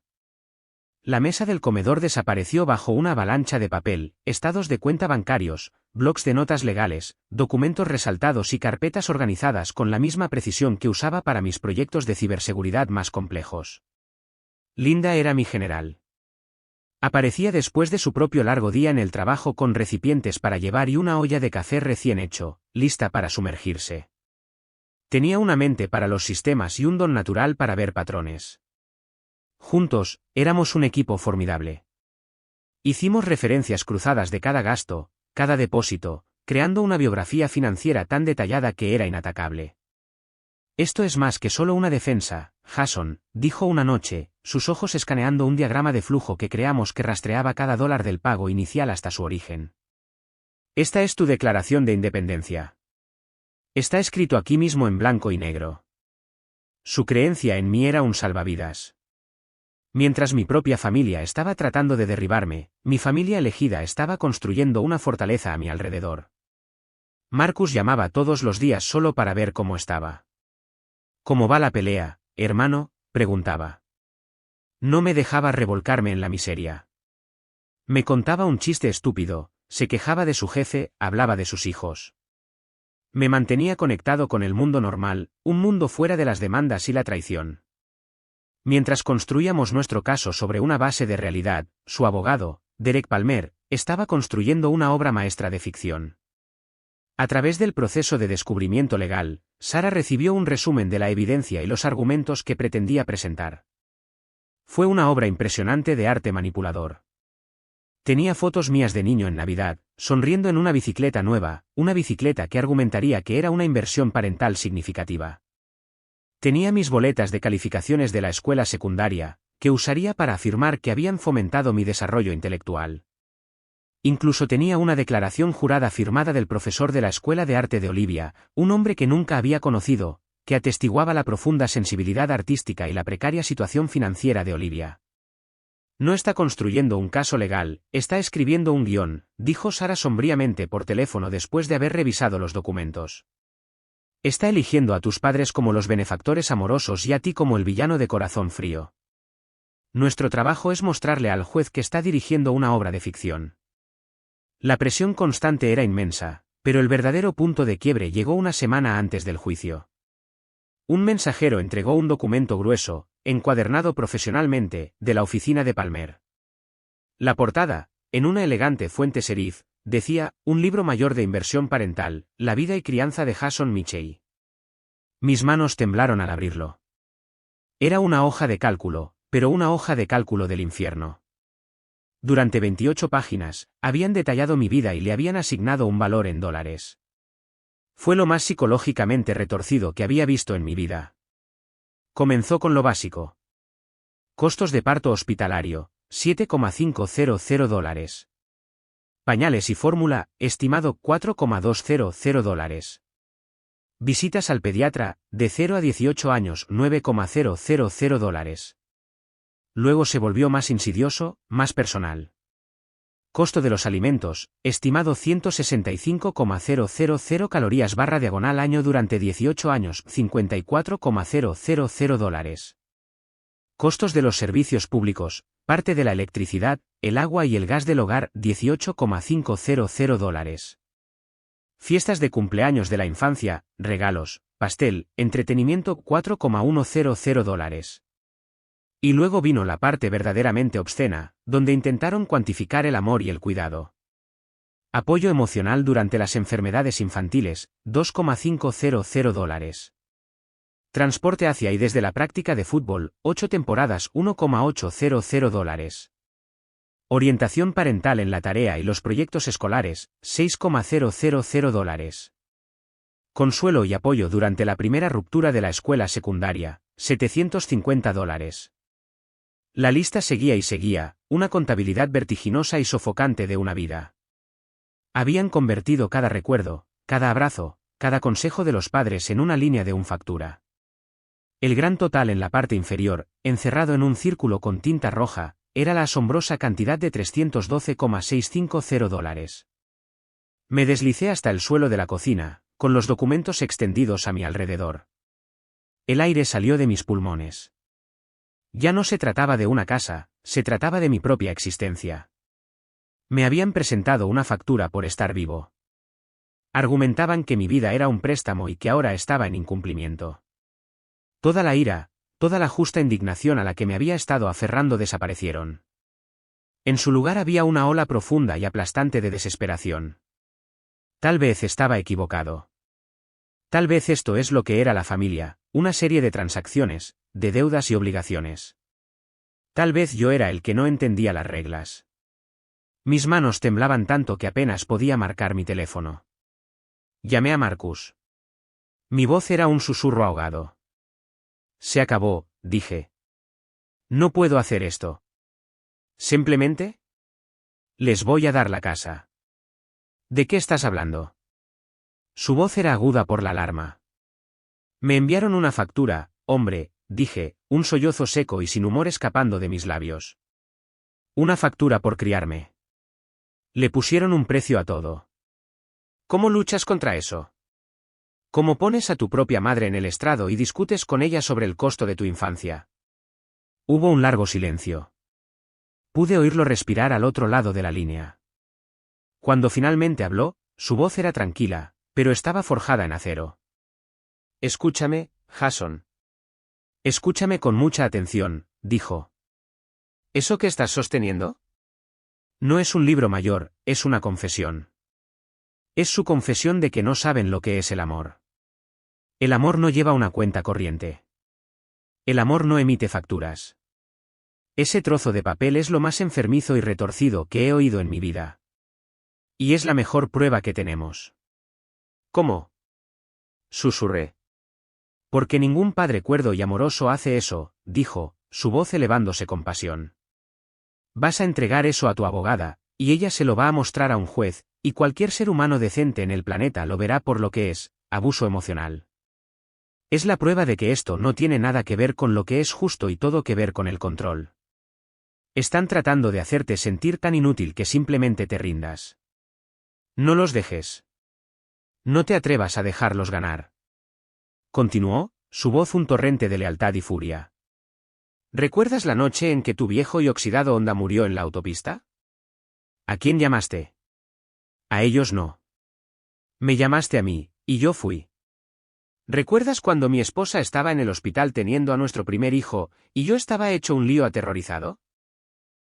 La mesa del comedor desapareció bajo una avalancha de papel, estados de cuenta bancarios, blocs de notas legales, documentos resaltados y carpetas organizadas con la misma precisión que usaba para mis proyectos de ciberseguridad más complejos. Linda era mi general. Aparecía después de su propio largo día en el trabajo con recipientes para llevar y una olla de café recién hecho, lista para sumergirse. Tenía una mente para los sistemas y un don natural para ver patrones. Juntos, éramos un equipo formidable. Hicimos referencias cruzadas de cada gasto, cada depósito, creando una biografía financiera tan detallada que era inatacable. Esto es más que solo una defensa, Jason, dijo una noche, sus ojos escaneando un diagrama de flujo que creamos que rastreaba cada dólar del pago inicial hasta su origen. Esta es tu declaración de independencia. Está escrito aquí mismo en blanco y negro. Su creencia en mí era un salvavidas. Mientras mi propia familia estaba tratando de derribarme, mi familia elegida estaba construyendo una fortaleza a mi alrededor. Marcus llamaba todos los días solo para ver cómo estaba. ¿Cómo va la pelea, hermano?, preguntaba. No me dejaba revolcarme en la miseria. Me contaba un chiste estúpido, se quejaba de su jefe, hablaba de sus hijos. Me mantenía conectado con el mundo normal, un mundo fuera de las demandas y la traición. Mientras construíamos nuestro caso sobre una base de realidad, su abogado, Derek Palmer, estaba construyendo una obra maestra de ficción. A través del proceso de descubrimiento legal, Sarah recibió un resumen de la evidencia y los argumentos que pretendía presentar. Fue una obra impresionante de arte manipulador. Tenía fotos mías de niño en Navidad, sonriendo en una bicicleta nueva, una bicicleta que argumentaría que era una inversión parental significativa. Tenía mis boletas de calificaciones de la escuela secundaria, que usaría para afirmar que habían fomentado mi desarrollo intelectual. Incluso tenía una declaración jurada firmada del profesor de la Escuela de Arte de Olivia, un hombre que nunca había conocido, que atestiguaba la profunda sensibilidad artística y la precaria situación financiera de Olivia. No está construyendo un caso legal, está escribiendo un guión, dijo Sarah sombríamente por teléfono después de haber revisado los documentos. Está eligiendo a tus padres como los benefactores amorosos y a ti como el villano de corazón frío. Nuestro trabajo es mostrarle al juez que está dirigiendo una obra de ficción. La presión constante era inmensa, pero el verdadero punto de quiebre llegó una semana antes del juicio. Un mensajero entregó un documento grueso, encuadernado profesionalmente, de la oficina de Palmer. La portada, en una elegante fuente serif, decía: un libro mayor de inversión parental, la vida y crianza de Jason Michey. Mis manos temblaron al abrirlo. Era una hoja de cálculo, pero una hoja de cálculo del infierno. Durante 28 páginas, habían detallado mi vida y le habían asignado un valor en dólares. Fue lo más psicológicamente retorcido que había visto en mi vida. Comenzó con lo básico. Costos de parto hospitalario, $7,500. Pañales y fórmula, estimado $4,200. Visitas al pediatra, de 0 a 18 años, $9,000. luego se volvió más insidioso, más personal. Costo de los alimentos, estimado 165,000 calorías / diagonal año durante 18 años, $54,000. Costos de los servicios públicos, parte de la electricidad, el agua y el gas del hogar, $18,500. Fiestas de cumpleaños de la infancia, regalos, pastel, entretenimiento, $4,100. Y luego vino la parte verdaderamente obscena, donde intentaron cuantificar el amor y el cuidado. Apoyo emocional durante las enfermedades infantiles, $2,500. Transporte hacia y desde la práctica de fútbol, 8 temporadas, $1,800. Orientación parental en la tarea y los proyectos escolares, $6,000. Consuelo y apoyo durante la primera ruptura de la escuela secundaria, $750. La lista seguía y seguía, una contabilidad vertiginosa y sofocante de una vida. Habían convertido cada recuerdo, cada abrazo, cada consejo de los padres en una línea de factura. El gran total en la parte inferior, encerrado en un círculo con tinta roja, era la asombrosa cantidad de $312,650. Me deslicé hasta el suelo de la cocina, con los documentos extendidos a mi alrededor. El aire salió de mis pulmones. Ya no se trataba de una casa, se trataba de mi propia existencia. Me habían presentado una factura por estar vivo. Argumentaban que mi vida era un préstamo y que ahora estaba en incumplimiento. Toda la ira, toda la justa indignación a la que me había estado aferrando desaparecieron. En su lugar había una ola profunda y aplastante de desesperación. Tal vez estaba equivocado. Tal vez esto es lo que era la familia, una serie de transacciones, de deudas y obligaciones. Tal vez yo era el que no entendía las reglas. Mis manos temblaban tanto que apenas podía marcar mi teléfono. Llamé a Marcus. Mi voz era un susurro ahogado. Se acabó, dije. No puedo hacer esto. ¿Simplemente? Les voy a dar la casa. ¿De qué estás hablando? Su voz era aguda por la alarma. Me enviaron una factura, hombre, dije, un sollozo seco y sin humor escapando de mis labios. Una factura por criarme. Le pusieron un precio a todo. ¿Cómo luchas contra eso? ¿Cómo pones a tu propia madre en el estrado y discutes con ella sobre el costo de tu infancia? Hubo un largo silencio. Pude oírlo respirar al otro lado de la línea. Cuando finalmente habló, su voz era tranquila, pero estaba forjada en acero. Escúchame, Jason. Escúchame con mucha atención, dijo. ¿Eso que estás sosteniendo? No es un libro mayor, es una confesión. Es su confesión de que no saben lo que es el amor. El amor no lleva una cuenta corriente. El amor no emite facturas. Ese trozo de papel es lo más enfermizo y retorcido que he oído en mi vida. Y es la mejor prueba que tenemos. ¿Cómo? Susurré. Porque ningún padre cuerdo y amoroso hace eso, dijo, su voz elevándose con pasión. Vas a entregar eso a tu abogada, y ella se lo va a mostrar a un juez, y cualquier ser humano decente en el planeta lo verá por lo que es, abuso emocional. Es la prueba de que esto no tiene nada que ver con lo que es justo y todo que ver con el control. Están tratando de hacerte sentir tan inútil que simplemente te rindas. No los dejes. No te atrevas a dejarlos ganar. Continuó, su voz un torrente de lealtad y furia. ¿Recuerdas la noche en que tu viejo y oxidado Honda murió en la autopista? ¿A quién llamaste? A ellos no. Me llamaste a mí, y yo fui. ¿Recuerdas cuando mi esposa estaba en el hospital teniendo a nuestro primer hijo, y yo estaba hecho un lío aterrorizado?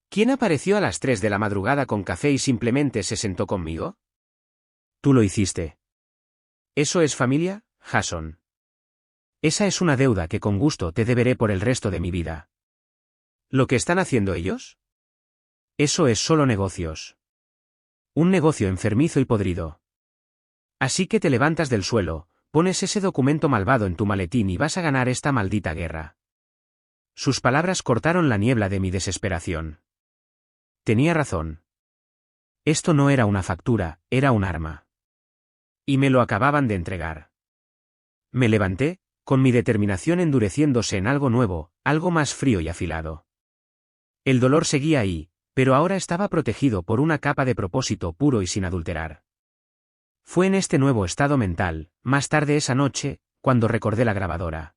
¿Quién apareció a las 3 de la madrugada con café y simplemente se sentó conmigo? Tú lo hiciste. ¿Eso es familia, Jason? Esa es una deuda que con gusto te deberé por el resto de mi vida. ¿Lo que están haciendo ellos? Eso es solo negocios. Un negocio enfermizo y podrido. Así que te levantas del suelo, pones ese documento malvado en tu maletín y vas a ganar esta maldita guerra. Sus palabras cortaron la niebla de mi desesperación. Tenía razón. Esto no era una factura, era un arma. Y me lo acababan de entregar. Me levanté, con mi determinación endureciéndose en algo nuevo, algo más frío y afilado. El dolor seguía ahí, pero ahora estaba protegido por una capa de propósito puro y sin adulterar. Fue en este nuevo estado mental, más tarde esa noche, cuando recordé la grabadora.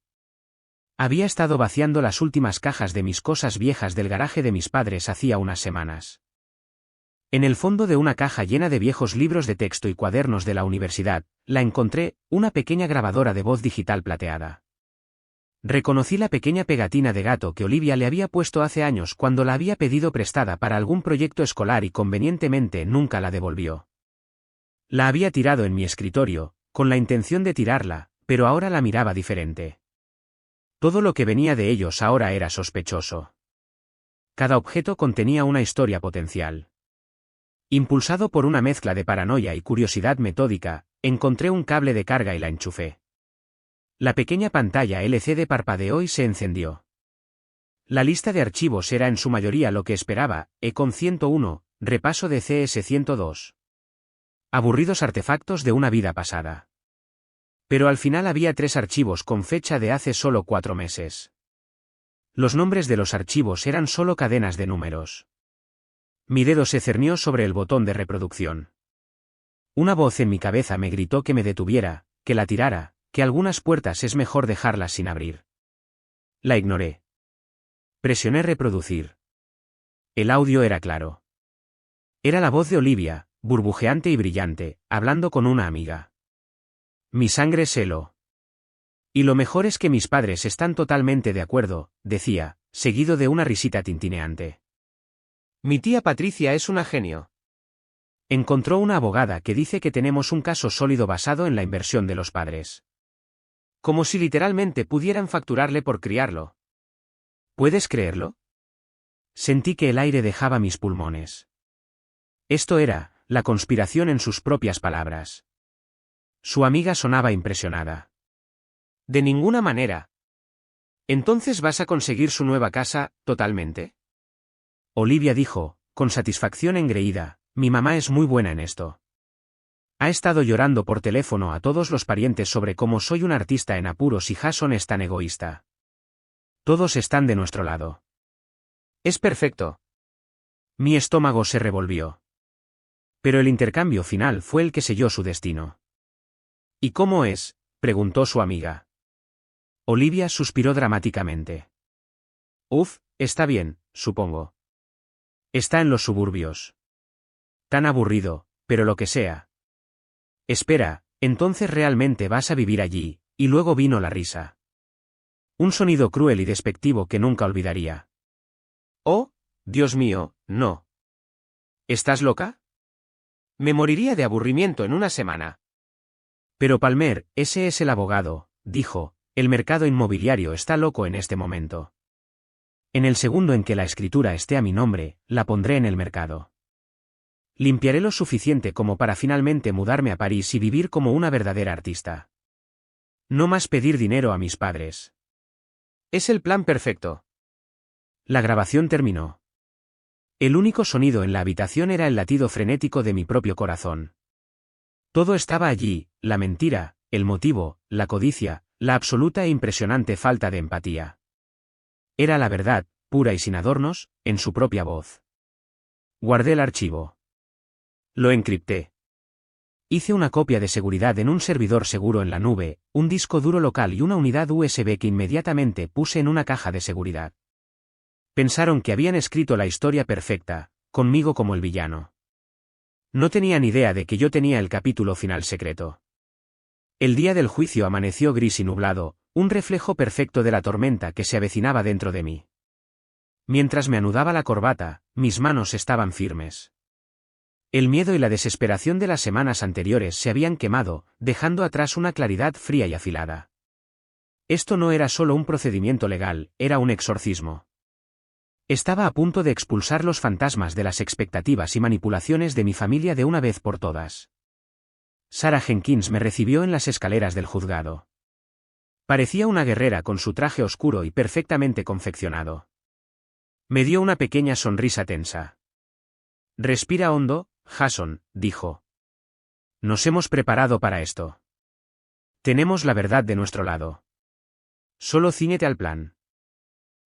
Había estado vaciando las últimas cajas de mis cosas viejas del garaje de mis padres hacía unas semanas. En el fondo de una caja llena de viejos libros de texto y cuadernos de la universidad, la encontré, una pequeña grabadora de voz digital plateada. Reconocí la pequeña pegatina de gato que Olivia le había puesto hace años cuando la había pedido prestada para algún proyecto escolar y convenientemente nunca la devolvió. La había tirado en mi escritorio, con la intención de tirarla, pero ahora la miraba diferente. Todo lo que venía de ellos ahora era sospechoso. Cada objeto contenía una historia potencial. Impulsado por una mezcla de paranoia y curiosidad metódica, encontré un cable de carga y la enchufé. La pequeña pantalla LCD parpadeó y se encendió. La lista de archivos era en su mayoría lo que esperaba: Econ 101, repaso de CS 102. Aburridos artefactos de una vida pasada. Pero al final había 3 archivos con fecha de hace solo 4 meses. Los nombres de los archivos eran solo cadenas de números. Mi dedo se cernió sobre el botón de reproducción. Una voz en mi cabeza me gritó que me detuviera, que la tirara, que algunas puertas es mejor dejarlas sin abrir. La ignoré. Presioné reproducir. El audio era claro. Era la voz de Olivia, burbujeante y brillante, hablando con una amiga. Mi sangre se heló. Y lo mejor es que mis padres están totalmente de acuerdo, decía, seguido de una risita tintineante. Mi tía Patricia es una genio. Encontró una abogada que dice que tenemos un caso sólido basado en la inversión de los padres. Como si literalmente pudieran facturarle por criarlo. ¿Puedes creerlo? Sentí que el aire dejaba mis pulmones. Esto era, la conspiración en sus propias palabras. Su amiga sonaba impresionada. De ninguna manera. ¿Entonces vas a conseguir su nueva casa, totalmente? Olivia dijo, con satisfacción engreída, mi mamá es muy buena en esto. Ha estado llorando por teléfono a todos los parientes sobre cómo soy un artista en apuros y Jason es tan egoísta. Todos están de nuestro lado. Es perfecto. Mi estómago se revolvió. Pero el intercambio final fue el que selló su destino. ¿Y cómo es?, preguntó su amiga. Olivia suspiró dramáticamente. Uf, está bien, supongo. Está en los suburbios. Tan aburrido, pero lo que sea. Espera, entonces realmente vas a vivir allí, y luego vino la risa. Un sonido cruel y despectivo que nunca olvidaría. Oh, Dios mío, no. ¿Estás loca? Me moriría de aburrimiento en una semana. Pero Palmer, ese es el abogado, dijo, el mercado inmobiliario está loco en este momento. En el segundo en que la escritura esté a mi nombre, la pondré en el mercado. Limpiaré lo suficiente como para finalmente mudarme a París y vivir como una verdadera artista. No más pedir dinero a mis padres. Es el plan perfecto. La grabación terminó. El único sonido en la habitación era el latido frenético de mi propio corazón. Todo estaba allí, la mentira, el motivo, la codicia, la absoluta e impresionante falta de empatía. Era la verdad, pura y sin adornos, en su propia voz. Guardé el archivo. Lo encripté. Hice una copia de seguridad en un servidor seguro en la nube, un disco duro local y una unidad USB que inmediatamente puse en una caja de seguridad. Pensaron que habían escrito la historia perfecta, conmigo como el villano. No tenían idea de que yo tenía el capítulo final secreto. El día del juicio amaneció gris y nublado, un reflejo perfecto de la tormenta que se avecinaba dentro de mí. Mientras me anudaba la corbata, mis manos estaban firmes. El miedo y la desesperación de las semanas anteriores se habían quemado, dejando atrás una claridad fría y afilada. Esto no era solo un procedimiento legal, era un exorcismo. Estaba a punto de expulsar los fantasmas de las expectativas y manipulaciones de mi familia de una vez por todas. Sarah Jenkins me recibió en las escaleras del juzgado. Parecía una guerrera con su traje oscuro y perfectamente confeccionado. Me dio una pequeña sonrisa tensa. Respira hondo, Jason, dijo. Nos hemos preparado para esto. Tenemos la verdad de nuestro lado. Solo cíñete al plan.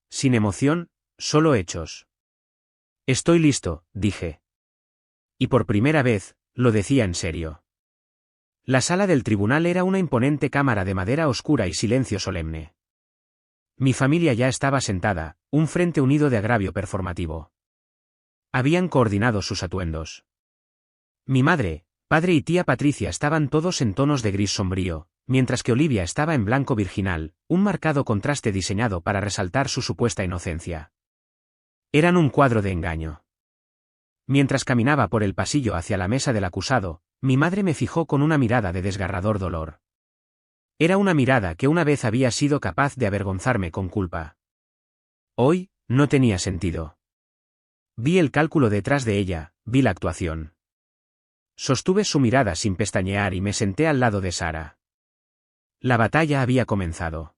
Sin emoción, solo hechos. Estoy listo, dije. Y por primera vez, lo decía en serio. La sala del tribunal era una imponente cámara de madera oscura y silencio solemne. Mi familia ya estaba sentada, un frente unido de agravio performativo. Habían coordinado sus atuendos. Mi madre, padre y tía Patricia estaban todos en tonos de gris sombrío, mientras que Olivia estaba en blanco virginal, un marcado contraste diseñado para resaltar su supuesta inocencia. Eran un cuadro de engaño. Mientras caminaba por el pasillo hacia la mesa del acusado, mi madre me fijó con una mirada de desgarrador dolor. Era una mirada que una vez había sido capaz de avergonzarme con culpa. Hoy, no tenía sentido. Vi el cálculo detrás de ella, vi la actuación. Sostuve su mirada sin pestañear y me senté al lado de Sara. La batalla había comenzado.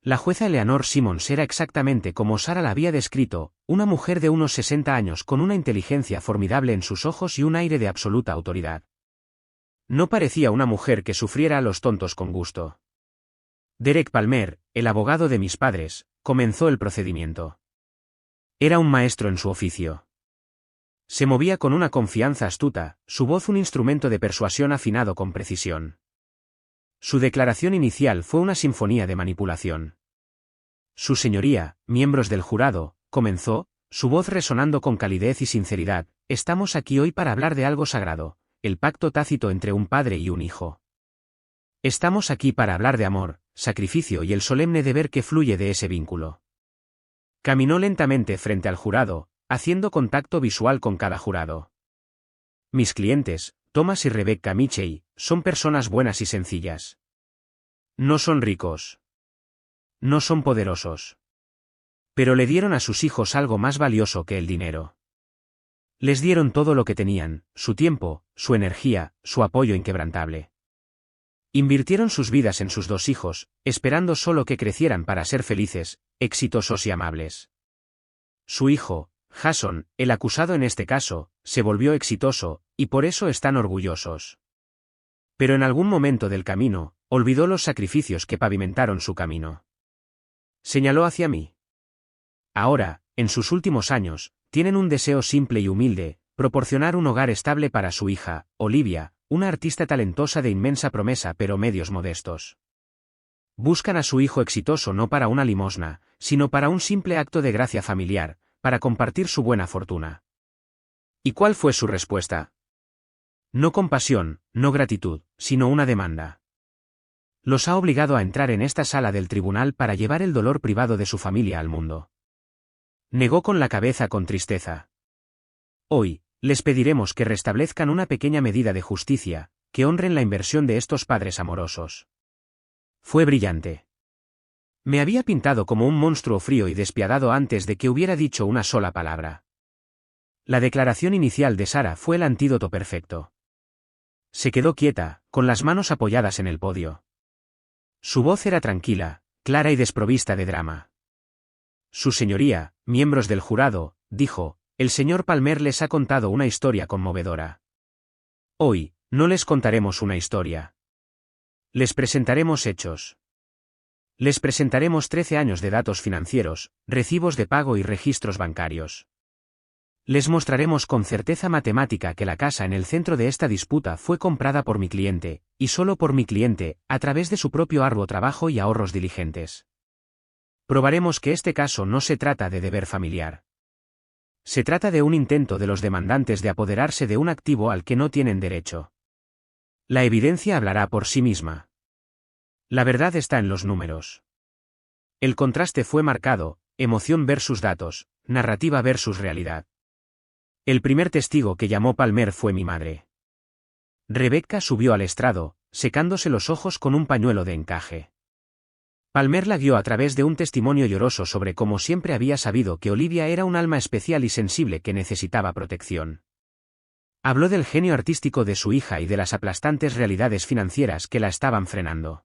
La jueza Eleanor Simmons era exactamente como Sara la había descrito, una mujer de unos 60 años con una inteligencia formidable en sus ojos y un aire de absoluta autoridad. No parecía una mujer que sufriera a los tontos con gusto. Derek Palmer, el abogado de mis padres, comenzó el procedimiento. Era un maestro en su oficio. Se movía con una confianza astuta, su voz un instrumento de persuasión afinado con precisión. Su declaración inicial fue una sinfonía de manipulación. Su señoría, miembros del jurado, comenzó, su voz resonando con calidez y sinceridad, estamos aquí hoy para hablar de algo sagrado, el pacto tácito entre un padre y un hijo. Estamos aquí para hablar de amor, sacrificio y el solemne deber que fluye de ese vínculo. Caminó lentamente frente al jurado, haciendo contacto visual con cada jurado. Mis clientes, Thomas y Rebecca Mitchell, son personas buenas y sencillas. No son ricos. No son poderosos. Pero le dieron a sus hijos algo más valioso que el dinero. Les dieron todo lo que tenían, su tiempo, su energía, su apoyo inquebrantable. Invirtieron sus vidas en sus dos hijos, esperando solo que crecieran para ser felices, exitosos y amables. Su hijo, Jason, el acusado en este caso, se volvió exitoso, y por eso están orgullosos. Pero en algún momento del camino, olvidó los sacrificios que pavimentaron su camino. Señaló hacia mí. Ahora, en sus últimos años, tienen un deseo simple y humilde, proporcionar un hogar estable para su hija, Olivia, una artista talentosa de inmensa promesa pero medios modestos. Buscan a su hijo exitoso no para una limosna, sino para un simple acto de gracia familiar, para compartir su buena fortuna. ¿Y cuál fue su respuesta? No compasión, no gratitud, sino una demanda. Los ha obligado a entrar en esta sala del tribunal para llevar el dolor privado de su familia al mundo. Negó con la cabeza con tristeza. Hoy, les pediremos que restablezcan una pequeña medida de justicia, que honren la inversión de estos padres amorosos. Fue brillante. Me había pintado como un monstruo frío y despiadado antes de que hubiera dicho una sola palabra. La declaración inicial de Sara fue el antídoto perfecto. Se quedó quieta, con las manos apoyadas en el podio. Su voz era tranquila, clara y desprovista de drama. Su señoría, miembros del jurado, dijo, el señor Palmer les ha contado una historia conmovedora. Hoy, no les contaremos una historia. Les presentaremos hechos. Les presentaremos 13 años de datos financieros, recibos de pago y registros bancarios. Les mostraremos con certeza matemática que la casa en el centro de esta disputa fue comprada por mi cliente, y solo por mi cliente, a través de su propio arduo trabajo y ahorros diligentes. Probaremos que este caso no se trata de deber familiar. Se trata de un intento de los demandantes de apoderarse de un activo al que no tienen derecho. La evidencia hablará por sí misma. La verdad está en los números. El contraste fue marcado, emoción versus datos, narrativa versus realidad. El primer testigo que llamó Palmer fue mi madre. Rebecca subió al estrado, secándose los ojos con un pañuelo de encaje. Palmer la guió a través de un testimonio lloroso sobre cómo siempre había sabido que Olivia era un alma especial y sensible que necesitaba protección. Habló del genio artístico de su hija y de las aplastantes realidades financieras que la estaban frenando.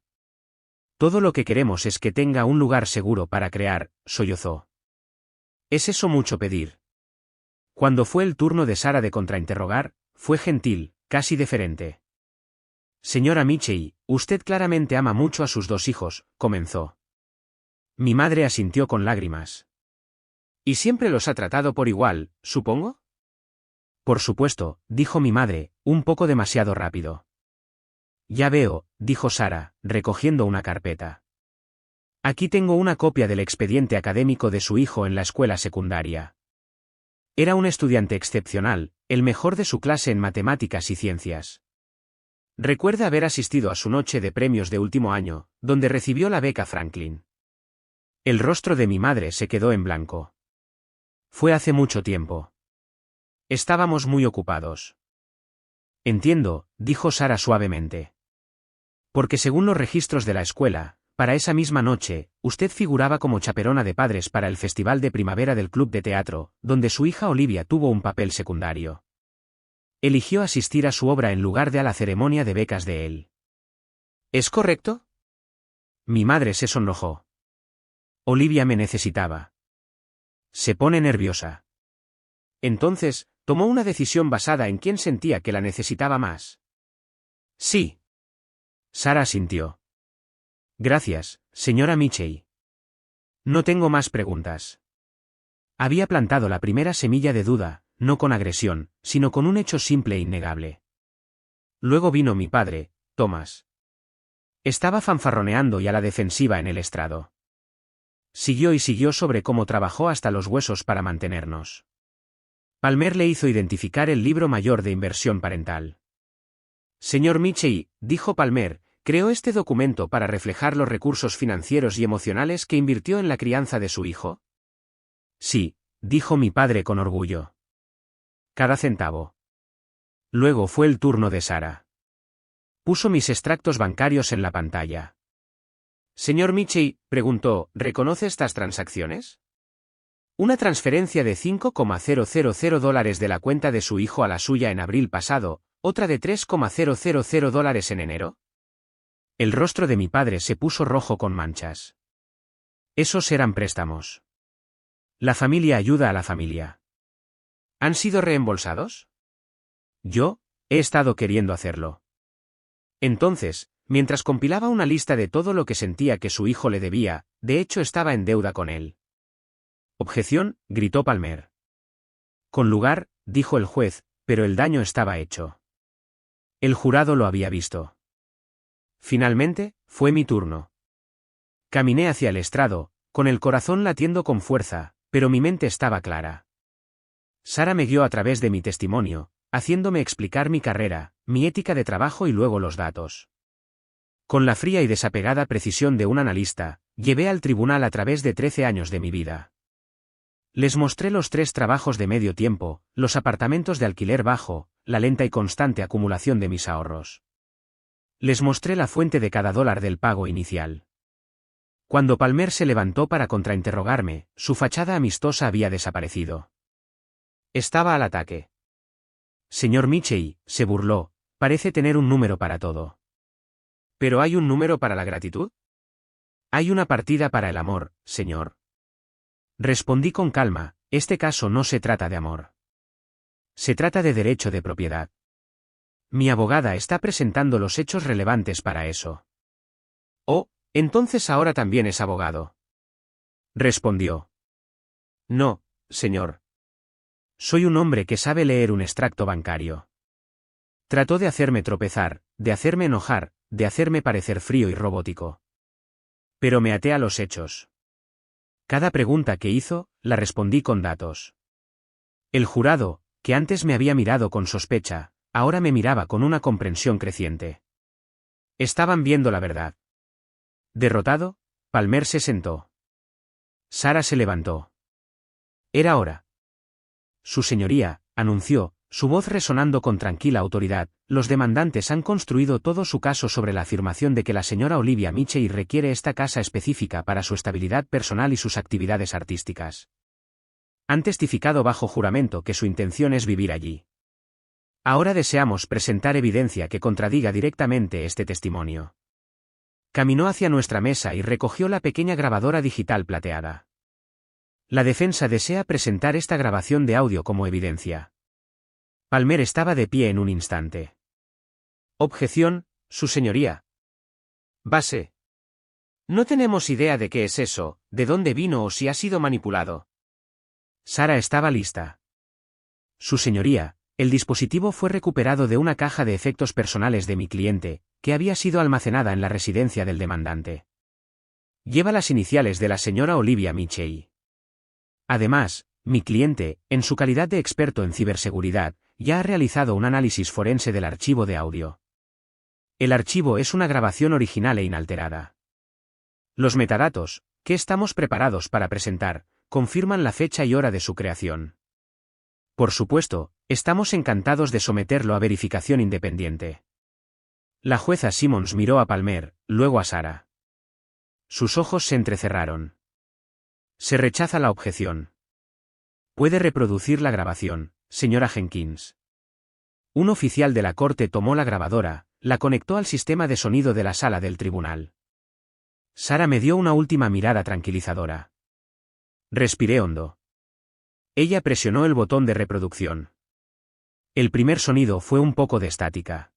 Todo lo que queremos es que tenga un lugar seguro para crear, sollozó. ¿Es eso mucho pedir? Cuando fue el turno de Sara de contrainterrogar, fue gentil, casi deferente. Señora Mitchell, usted claramente ama mucho a sus dos hijos, comenzó. Mi madre asintió con lágrimas. ¿Y siempre los ha tratado por igual, supongo? Por supuesto, dijo mi madre, un poco demasiado rápido. Ya veo, dijo Sara, recogiendo una carpeta. Aquí tengo una copia del expediente académico de su hijo en la escuela secundaria. Era un estudiante excepcional, el mejor de su clase en matemáticas y ciencias. Recuerda haber asistido a su noche de premios de último año, donde recibió la beca Franklin. El rostro de mi madre se quedó en blanco. Fue hace mucho tiempo. Estábamos muy ocupados. Entiendo, dijo Sara suavemente. Porque según los registros de la escuela, para esa misma noche, usted figuraba como chaperona de padres para el Festival de Primavera del Club de Teatro, donde su hija Olivia tuvo un papel secundario. Eligió asistir a su obra en lugar de a la ceremonia de becas de él. ¿Es correcto? Mi madre se sonrojó. Olivia me necesitaba. Se pone nerviosa. Entonces, tomó una decisión basada en quién sentía que la necesitaba más. Sí. Sara asintió. Gracias, señora Mitchell. No tengo más preguntas. Había plantado la primera semilla de duda, no con agresión, sino con un hecho simple e innegable. Luego vino mi padre, Thomas. Estaba fanfarroneando y a la defensiva en el estrado. Siguió y siguió sobre cómo trabajó hasta los huesos para mantenernos. Palmer le hizo identificar el libro mayor de inversión parental. Señor Mitchell, dijo Palmer, creó este documento para reflejar los recursos financieros y emocionales que invirtió en la crianza de su hijo. Sí, dijo mi padre con orgullo. Cada centavo. Luego fue el turno de Sara. Puso mis extractos bancarios en la pantalla. Señor Mitchell, preguntó, ¿reconoce estas transacciones? Una transferencia de $5,000 de la cuenta de su hijo a la suya en abril pasado, otra de $3,000 en enero. El rostro de mi padre se puso rojo con manchas. Esos eran préstamos. La familia ayuda a la familia. ¿Han sido reembolsados? Yo, he estado queriendo hacerlo. Entonces, mientras compilaba una lista de todo lo que sentía que su hijo le debía, de hecho estaba en deuda con él. Objeción, gritó Palmer. Con lugar, dijo el juez, pero el daño estaba hecho. El jurado lo había visto. Finalmente, fue mi turno. Caminé hacia el estrado, con el corazón latiendo con fuerza, pero mi mente estaba clara. Sara me guió a través de mi testimonio, haciéndome explicar mi carrera, mi ética de trabajo y luego los datos. Con la fría y desapegada precisión de un analista, llevé al tribunal a través de 13 años de mi vida. Les mostré los 3 trabajos de medio tiempo, los apartamentos de alquiler bajo, la lenta y constante acumulación de mis ahorros. Les mostré la fuente de cada dólar del pago inicial. Cuando Palmer se levantó para contrainterrogarme, su fachada amistosa había desaparecido. Estaba al ataque. Señor Mitchell, se burló, parece tener un número para todo. ¿Pero hay un número para la gratitud? Hay una partida para el amor, señor. Respondí con calma, este caso no se trata de amor. Se trata de derecho de propiedad. Mi abogada está presentando los hechos relevantes para eso. Oh, entonces ahora también es abogado. Respondió. No, señor. Soy un hombre que sabe leer un extracto bancario. Trató de hacerme tropezar, de hacerme enojar, de hacerme parecer frío y robótico. Pero me até a los hechos. Cada pregunta que hizo, la respondí con datos. El jurado, que antes me había mirado con sospecha, ahora me miraba con una comprensión creciente. Estaban viendo la verdad. Derrotado, Palmer se sentó. Sara se levantó. Era hora. Su señoría, anunció, su voz resonando con tranquila autoridad, los demandantes han construido todo su caso sobre la afirmación de que la señora Olivia Mitchell requiere esta casa específica para su estabilidad personal y sus actividades artísticas. Han testificado bajo juramento que su intención es vivir allí. Ahora deseamos presentar evidencia que contradiga directamente este testimonio. Caminó hacia nuestra mesa y recogió la pequeña grabadora digital plateada. La defensa desea presentar esta grabación de audio como evidencia. Palmer estaba de pie en un instante. Objeción, su señoría. Base. No tenemos idea de qué es eso, de dónde vino o si ha sido manipulado. Sara estaba lista. Su señoría, el dispositivo fue recuperado de una caja de efectos personales de mi cliente, que había sido almacenada en la residencia del demandante. Lleva las iniciales de la señora Olivia Mitchell. Además, mi cliente, en su calidad de experto en ciberseguridad, ya ha realizado un análisis forense del archivo de audio. El archivo es una grabación original e inalterada. Los metadatos, que estamos preparados para presentar, confirman la fecha y hora de su creación. Por supuesto, estamos encantados de someterlo a verificación independiente. La jueza Simmons miró a Palmer, luego a Sara. Sus ojos se entrecerraron. Se rechaza la objeción. Puede reproducir la grabación, señora Jenkins. Un oficial de la corte tomó la grabadora, la conectó al sistema de sonido de la sala del tribunal. Sara me dio una última mirada tranquilizadora. Respiré hondo. Ella presionó el botón de reproducción. El primer sonido fue un poco de estática.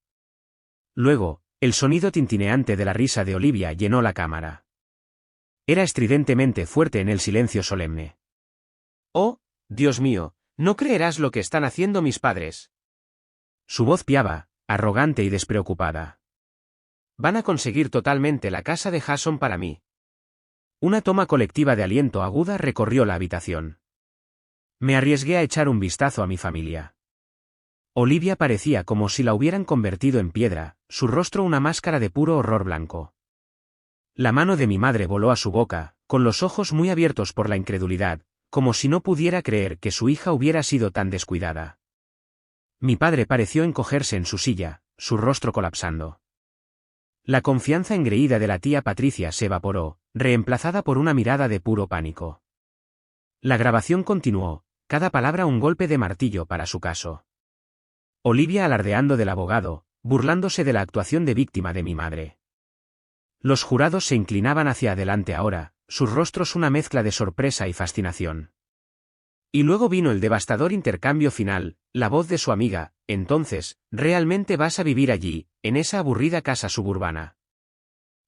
Luego, el sonido tintineante de la risa de Olivia llenó la cámara. Era estridentemente fuerte en el silencio solemne. «Oh, Dios mío, no creerás lo que están haciendo mis padres». Su voz piaba, arrogante y despreocupada. «Van a conseguir totalmente la casa de Jason para mí». Una toma colectiva de aliento aguda recorrió la habitación. Me arriesgué a echar un vistazo a mi familia. Olivia parecía como si la hubieran convertido en piedra, su rostro una máscara de puro horror blanco. La mano de mi madre voló a su boca, con los ojos muy abiertos por la incredulidad, como si no pudiera creer que su hija hubiera sido tan descuidada. Mi padre pareció encogerse en su silla, su rostro colapsando. La confianza engreída de la tía Patricia se evaporó, reemplazada por una mirada de puro pánico. La grabación continuó, cada palabra un golpe de martillo para su caso. Olivia alardeando del abogado, burlándose de la actuación de víctima de mi madre. Los jurados se inclinaban hacia adelante ahora, sus rostros una mezcla de sorpresa y fascinación. Y luego vino el devastador intercambio final, la voz de su amiga: «Entonces, ¿realmente vas a vivir allí, en esa aburrida casa suburbana?»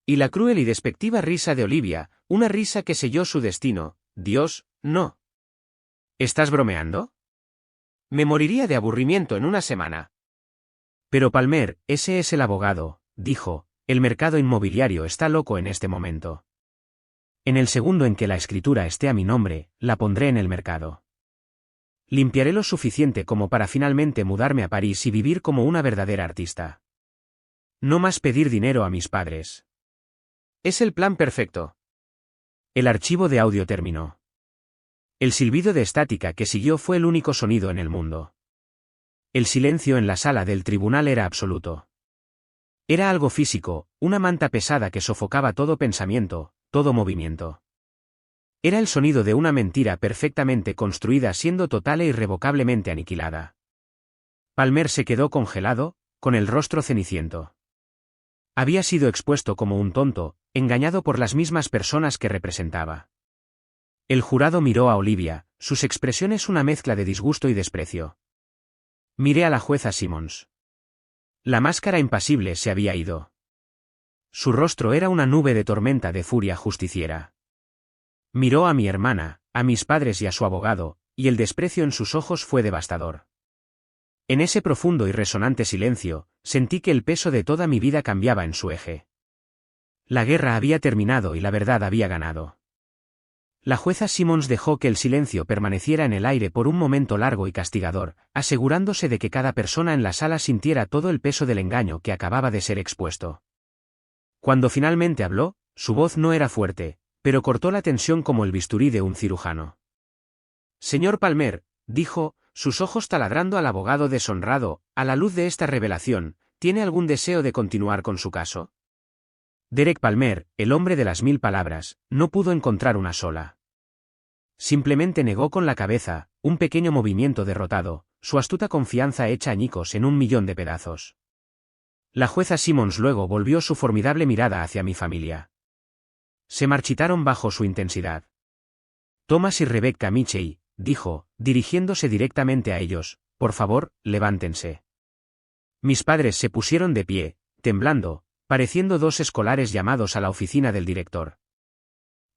Y la cruel y despectiva risa de Olivia, una risa que selló su destino: «Dios, no». ¿Estás bromeando? Me moriría de aburrimiento en una semana. Pero Palmer, ese es el abogado, dijo, el mercado inmobiliario está loco en este momento. En el segundo en que la escritura esté a mi nombre, la pondré en el mercado. Limpiaré lo suficiente como para finalmente mudarme a París y vivir como una verdadera artista. No más pedir dinero a mis padres. Es el plan perfecto. El archivo de audio terminó. El silbido de estática que siguió fue el único sonido en el mundo. El silencio en la sala del tribunal era absoluto. Era algo físico, una manta pesada que sofocaba todo pensamiento, todo movimiento. Era el sonido de una mentira perfectamente construida siendo total e irrevocablemente aniquilada. Palmer se quedó congelado, con el rostro ceniciento. Había sido expuesto como un tonto, engañado por las mismas personas que representaba. El jurado miró a Olivia, sus expresiones una mezcla de disgusto y desprecio. Miré a la jueza Simmons. La máscara impasible se había ido. Su rostro era una nube de tormenta de furia justiciera. Miró a mi hermana, a mis padres y a su abogado, y el desprecio en sus ojos fue devastador. En ese profundo y resonante silencio, sentí que el peso de toda mi vida cambiaba en su eje. La guerra había terminado y la verdad había ganado. La jueza Simmons dejó que el silencio permaneciera en el aire por un momento largo y castigador, asegurándose de que cada persona en la sala sintiera todo el peso del engaño que acababa de ser expuesto. Cuando finalmente habló, su voz no era fuerte, pero cortó la tensión como el bisturí de un cirujano. «Señor Palmer», dijo, sus ojos taladrando al abogado deshonrado, «a la luz de esta revelación, ¿tiene algún deseo de continuar con su caso?» Derek Palmer, el hombre de las 1000 palabras, no pudo encontrar una sola. Simplemente negó con la cabeza, un pequeño movimiento derrotado, su astuta confianza hecha añicos en 1.000.000 de pedazos. La jueza Simmons luego volvió su formidable mirada hacia mi familia. Se marchitaron bajo su intensidad. Thomas y Rebecca Mitchell, dijo, dirigiéndose directamente a ellos, por favor, levántense. Mis padres se pusieron de pie, temblando, pareciendo dos escolares llamados a la oficina del director.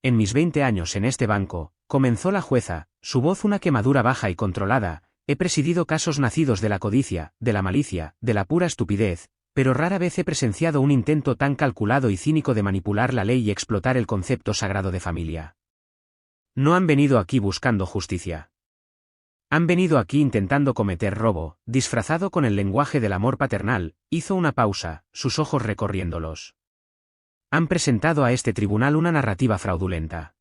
En mis 20 años en este banco, comenzó la jueza, su voz una quemadura baja y controlada. He presidido casos nacidos de la codicia, de la malicia, de la pura estupidez, pero rara vez he presenciado un intento tan calculado y cínico de manipular la ley y explotar el concepto sagrado de familia. No han venido aquí buscando justicia. Han venido aquí intentando cometer robo, disfrazado con el lenguaje del amor paternal. Hizo una pausa, sus ojos recorriéndolos. Han presentado a este tribunal una narrativa fraudulenta.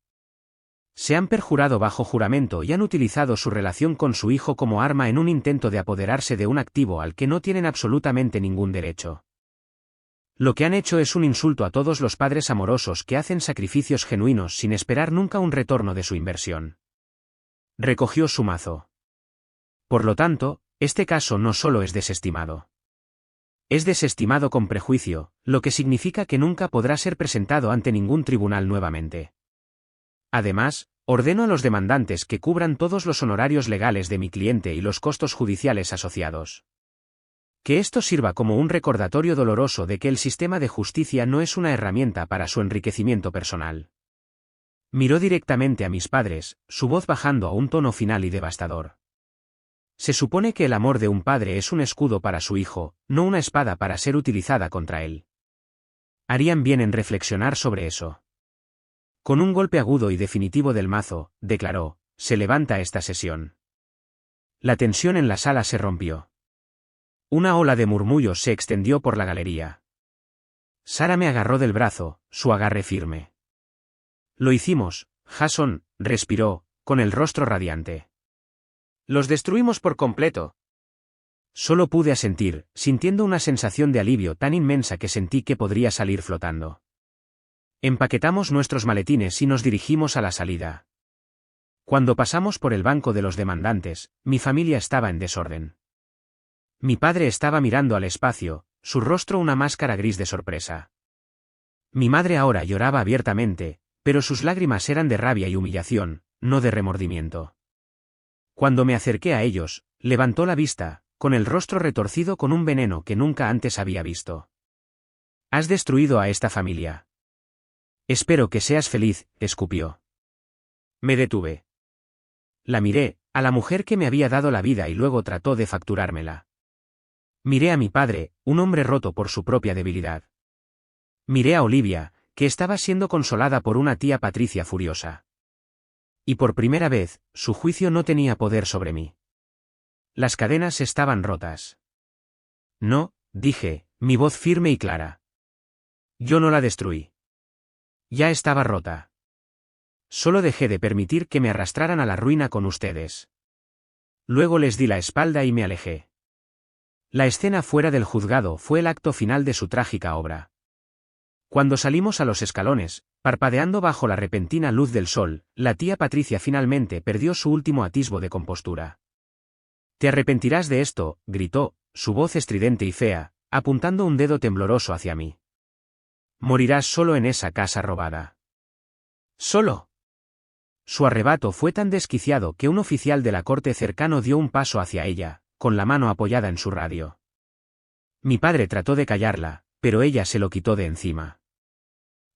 Se han perjurado bajo juramento y han utilizado su relación con su hijo como arma en un intento de apoderarse de un activo al que no tienen absolutamente ningún derecho. Lo que han hecho es un insulto a todos los padres amorosos que hacen sacrificios genuinos sin esperar nunca un retorno de su inversión. Recogió su mazo. Por lo tanto, este caso no solo es desestimado. Es desestimado con prejuicio, lo que significa que nunca podrá ser presentado ante ningún tribunal nuevamente. Además, ordeno a los demandantes que cubran todos los honorarios legales de mi cliente y los costos judiciales asociados. Que esto sirva como un recordatorio doloroso de que el sistema de justicia no es una herramienta para su enriquecimiento personal. Miró directamente a mis padres, su voz bajando a un tono final y devastador. Se supone que el amor de un padre es un escudo para su hijo, no una espada para ser utilizada contra él. Harían bien en reflexionar sobre eso. Con un golpe agudo y definitivo del mazo, declaró, se levanta esta sesión. La tensión en la sala se rompió. Una ola de murmullos se extendió por la galería. Sara me agarró del brazo, su agarre firme. Lo hicimos, Jason, respiró, con el rostro radiante. Los destruimos por completo. Solo pude asentir, sintiendo una sensación de alivio tan inmensa que sentí que podría salir flotando. Empaquetamos nuestros maletines y nos dirigimos a la salida. Cuando pasamos por el banco de los demandantes, mi familia estaba en desorden. Mi padre estaba mirando al espacio, su rostro una máscara gris de sorpresa. Mi madre ahora lloraba abiertamente, pero sus lágrimas eran de rabia y humillación, no de remordimiento. Cuando me acerqué a ellos, levantó la vista, con el rostro retorcido con un veneno que nunca antes había visto. Has destruido a esta familia. Espero que seas feliz, escupió. Me detuve. La miré, a la mujer que me había dado la vida y luego trató de facturármela. Miré a mi padre, un hombre roto por su propia debilidad. Miré a Olivia, que estaba siendo consolada por una tía Patricia furiosa. Y por primera vez, su juicio no tenía poder sobre mí. Las cadenas estaban rotas. No, dije, mi voz firme y clara. Yo no la destruí. Ya estaba rota. Solo dejé de permitir que me arrastraran a la ruina con ustedes. Luego les di la espalda y me alejé. La escena fuera del juzgado fue el acto final de su trágica obra. Cuando salimos a los escalones, parpadeando bajo la repentina luz del sol, la tía Patricia finalmente perdió su último atisbo de compostura. «Te arrepentirás de esto», gritó, su voz estridente y fea, apuntando un dedo tembloroso hacia mí. «Morirás solo en esa casa robada». «¿Solo?». Su arrebato fue tan desquiciado que un oficial de la corte cercano dio un paso hacia ella, con la mano apoyada en su radio. Mi padre trató de callarla, pero ella se lo quitó de encima.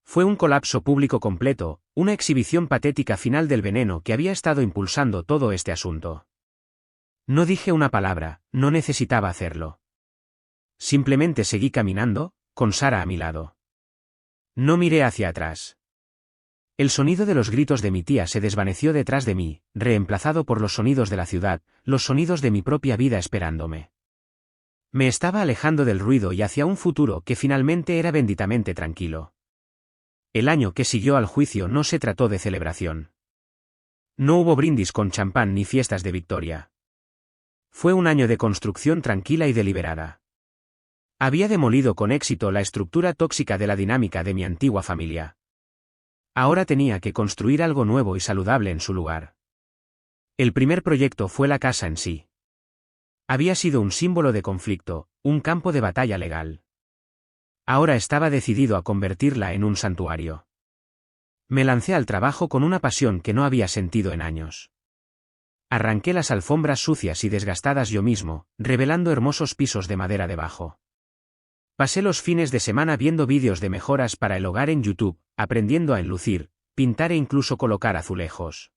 Fue un colapso público completo, una exhibición patética final del veneno que había estado impulsando todo este asunto. No dije una palabra, no necesitaba hacerlo. Simplemente seguí caminando, con Sara a mi lado. No miré hacia atrás. El sonido de los gritos de mi tía se desvaneció detrás de mí, reemplazado por los sonidos de la ciudad, los sonidos de mi propia vida esperándome. Me estaba alejando del ruido y hacia un futuro que finalmente era benditamente tranquilo. El año que siguió al juicio no se trató de celebración. No hubo brindis con champán ni fiestas de victoria. Fue un año de construcción tranquila y deliberada. Había demolido con éxito la estructura tóxica de la dinámica de mi antigua familia. Ahora tenía que construir algo nuevo y saludable en su lugar. El primer proyecto fue la casa en sí. Había sido un símbolo de conflicto, un campo de batalla legal. Ahora estaba decidido a convertirla en un santuario. Me lancé al trabajo con una pasión que no había sentido en años. Arranqué las alfombras sucias y desgastadas yo mismo, revelando hermosos pisos de madera debajo. Pasé los fines de semana viendo vídeos de mejoras para el hogar en YouTube, aprendiendo a enlucir, pintar e incluso colocar azulejos.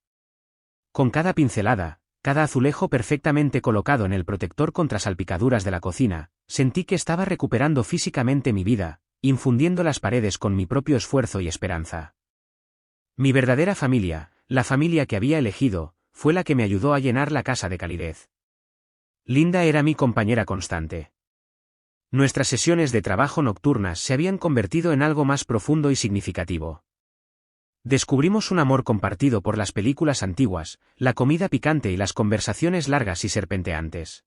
Con cada pincelada, cada azulejo perfectamente colocado en el protector contra salpicaduras de la cocina, sentí que estaba recuperando físicamente mi vida, infundiendo las paredes con mi propio esfuerzo y esperanza. Mi verdadera familia, la familia que había elegido, fue la que me ayudó a llenar la casa de calidez. Linda era mi compañera constante. Nuestras sesiones de trabajo nocturnas se habían convertido en algo más profundo y significativo. Descubrimos un amor compartido por las películas antiguas, la comida picante y las conversaciones largas y serpenteantes.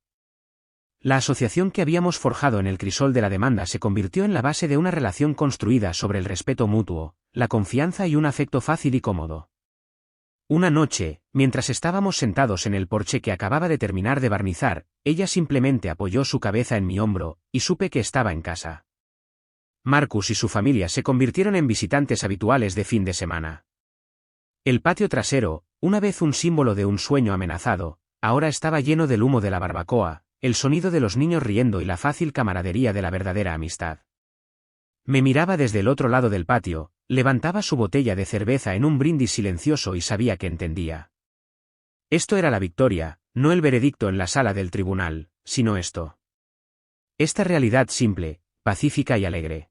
La asociación que habíamos forjado en el crisol de la demanda se convirtió en la base de una relación construida sobre el respeto mutuo, la confianza y un afecto fácil y cómodo. Una noche, mientras estábamos sentados en el porche que acababa de terminar de barnizar, ella simplemente apoyó su cabeza en mi hombro, y supe que estaba en casa. Marcus y su familia se convirtieron en visitantes habituales de fin de semana. El patio trasero, una vez un símbolo de un sueño amenazado, ahora estaba lleno del humo de la barbacoa, el sonido de los niños riendo y la fácil camaradería de la verdadera amistad. Me miraba desde el otro lado del patio, levantaba su botella de cerveza en un brindis silencioso y sabía que entendía. Esto era la victoria, no el veredicto en la sala del tribunal, sino esto. Esta realidad simple, pacífica y alegre.